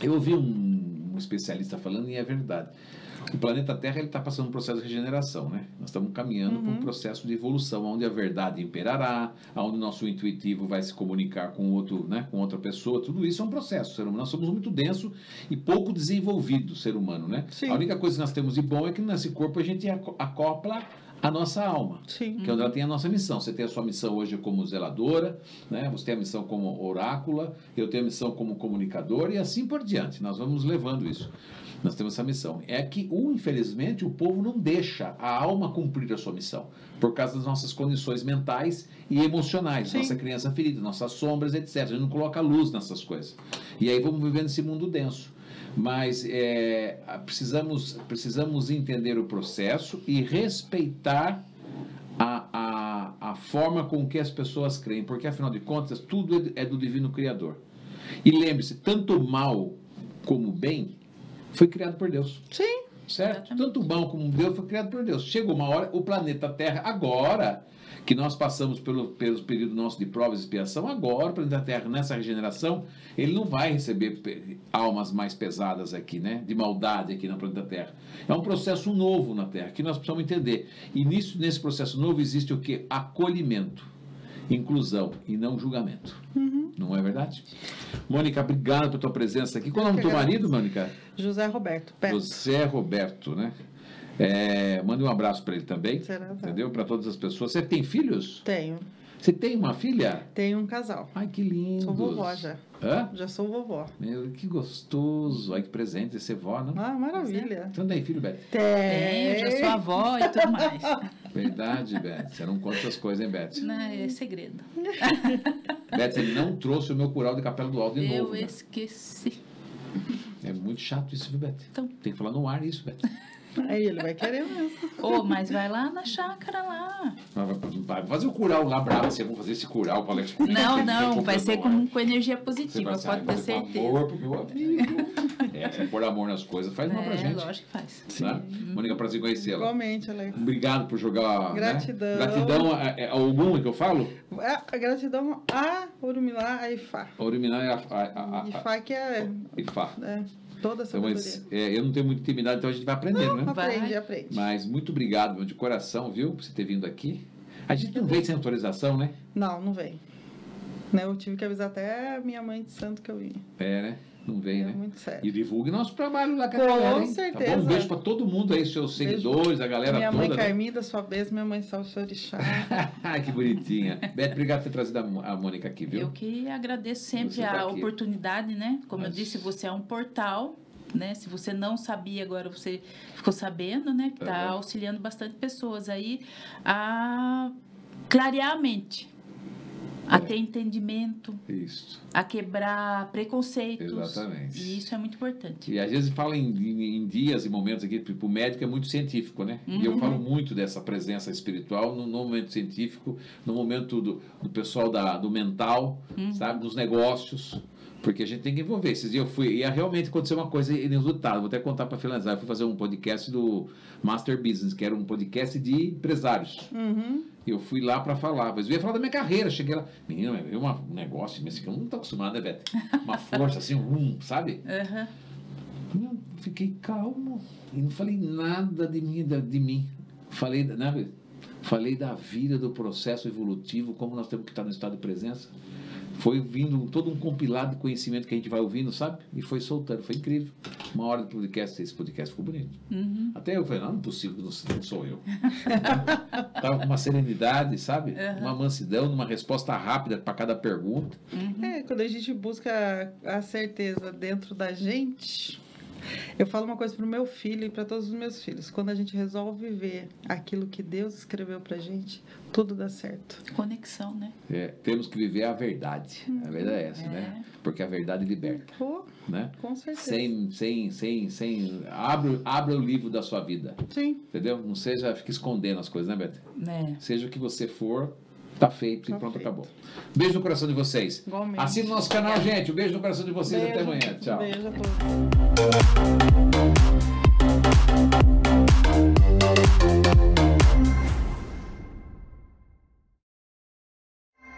Eu ouvi um especialista falando, e é verdade. O planeta Terra está passando um processo de regeneração, né? Nós estamos caminhando por um processo de evolução, onde a verdade imperará, onde o nosso intuitivo vai se comunicar com outro, né? Com outra pessoa. Tudo isso é um processo, ser humano. Nós somos muito denso e pouco desenvolvido, ser humano, né? Sim. A única coisa que nós temos de bom é que nesse corpo a gente acopla a nossa alma, Sim. que é onde ela tem a nossa missão. Você tem a sua missão hoje como zeladora, né? Você tem a missão como orácula, eu tenho a missão como comunicador e assim por diante. Nós vamos levando isso. Nós temos essa missão. É que, infelizmente, o povo não deixa a alma cumprir a sua missão, por causa das nossas condições mentais e emocionais, Sim. nossa criança ferida, nossas sombras, etc. A gente não coloca luz nessas coisas. E aí vamos vivendo esse mundo denso. Mas precisamos entender o processo e respeitar a forma com que as pessoas creem, porque, afinal de contas, tudo é do Divino Criador. E lembre-se, tanto o mal como o bem foi criado por Deus. Sim. Certo? Tanto o mal como o Deus foi criado por Deus. Chegou uma hora, o planeta Terra, agora que nós passamos pelo período nosso de provas e expiação, agora o planeta Terra, nessa regeneração, ele não vai receber almas mais pesadas aqui, né? De maldade aqui no planeta Terra. É um processo novo na Terra, que nós precisamos entender. E nesse processo novo existe o quê? Acolhimento, inclusão e não julgamento. Não é verdade? Mônica, obrigado pela tua presença aqui. Qual é o nome do teu marido, Mônica? José Roberto. Perto. José Roberto, né? Mande um abraço para ele também. Será? Entendeu? Para todas as pessoas. Você tem filhos? Tenho. Você tem uma filha? Tenho um casal. Ai, que lindo. Sou vovó já. Hã? Já sou vovó. Meu, que gostoso. Ai, que presente ser vó, não? Ah, maravilha. Você não tem filho, Beth? Tem, eu já sou avó e tudo mais. Verdade, Beth. Você não conta essas coisas, hein, Beth? Não, é segredo. Beth, ele não trouxe o meu curau de Capela do Alto de novo. Eu né? esqueci. É muito chato isso, viu, Beth? Então. Tem que falar no ar isso, Beth. Aí ele vai querer mesmo. Ô, mas vai lá na chácara lá. Vai fazer o curau lá, bravo. Vocês vão fazer esse curau para Alex. Não, vai ser com energia positiva, Você vai pode ter certeza. amor pro meu amigo. Se pôr amor nas coisas, faz mal pra gente. Lógico que faz. Né? Mônica, prazer em conhecê-la. Igualmente, Alex. Obrigado por jogar. Gratidão. Né? Gratidão a alguma que eu falo? A gratidão a Urumilá, a Ifá. A Urumilá é a Ifá que é... Ifá. Toda a Então, sabedoria. eu não tenho muita intimidade, então a gente vai aprendendo, né? Aprende. Mas muito obrigado, meu, de coração, viu, por você ter vindo aqui. A gente não veio sem autorização, né? Não vem. Né, eu tive que avisar até a minha mãe de santo que eu vinha. Né? Não veio, né? Muito sério. E divulgue nosso trabalho lá com a Com galera, hein? certeza. Tá bom? Um beijo pra todo mundo aí, seus seguidores, a galera minha toda. Minha mãe né? Carmida, sua vez, minha mãe Salso Orixá. Ai, que bonitinha. Beto, obrigado por ter trazido a Mônica aqui, viu? Eu que agradeço sempre Você tá a aqui. oportunidade, né? Como eu disse, você é um portal, né? Se você não sabia, agora você ficou sabendo, né? Que está auxiliando bastante pessoas aí a clarear a mente, a ter entendimento, Isso. a quebrar preconceitos. Exatamente. E isso é muito importante. E às vezes fala em dias e momentos aqui, tipo, o médico é muito científico, né? E eu falo muito dessa presença espiritual no momento científico, no momento do pessoal do mental, sabe? Dos negócios. Porque a gente tem que envolver. Esses dias eu fui, e realmente aconteceu uma coisa inusitada. Vou até contar para finalizar. Eu fui fazer um podcast do Master Business, que era um podcast de empresários. E eu fui lá para falar. Mas eu ia falar da minha carreira. Cheguei lá, menina, veio um negócio, mas que eu não estou acostumado, né, Beto? Uma força assim, sabe? Eu fiquei calmo. E não falei nada de mim. Falei, né? Falei da vida, do processo evolutivo, como nós temos que estar no estado de presença. Foi vindo todo um compilado de conhecimento que a gente vai ouvindo, sabe? E foi soltando, foi incrível. Uma hora de podcast, esse podcast ficou bonito. Até eu falei, não é possível, não sou eu. Tava com uma serenidade, sabe? Uma mansidão, uma resposta rápida para cada pergunta. Quando a gente busca a certeza dentro da gente... Eu falo uma coisa pro meu filho e para todos os meus filhos. Quando a gente resolve viver aquilo que Deus escreveu pra gente, tudo dá certo. Conexão, né? Temos que viver a verdade. A verdade é essa, né? Porque a verdade liberta. né? Com certeza. Abra o livro da sua vida. Sim. Entendeu? Não fique escondendo as coisas, né, Beto? Né? Seja o que você for, tá feito e pronto, acabou. Beijo no coração de vocês. Igualmente. Assine o nosso canal, gente. Um beijo no coração de vocês. Até amanhã. Tchau. Beijo a todos.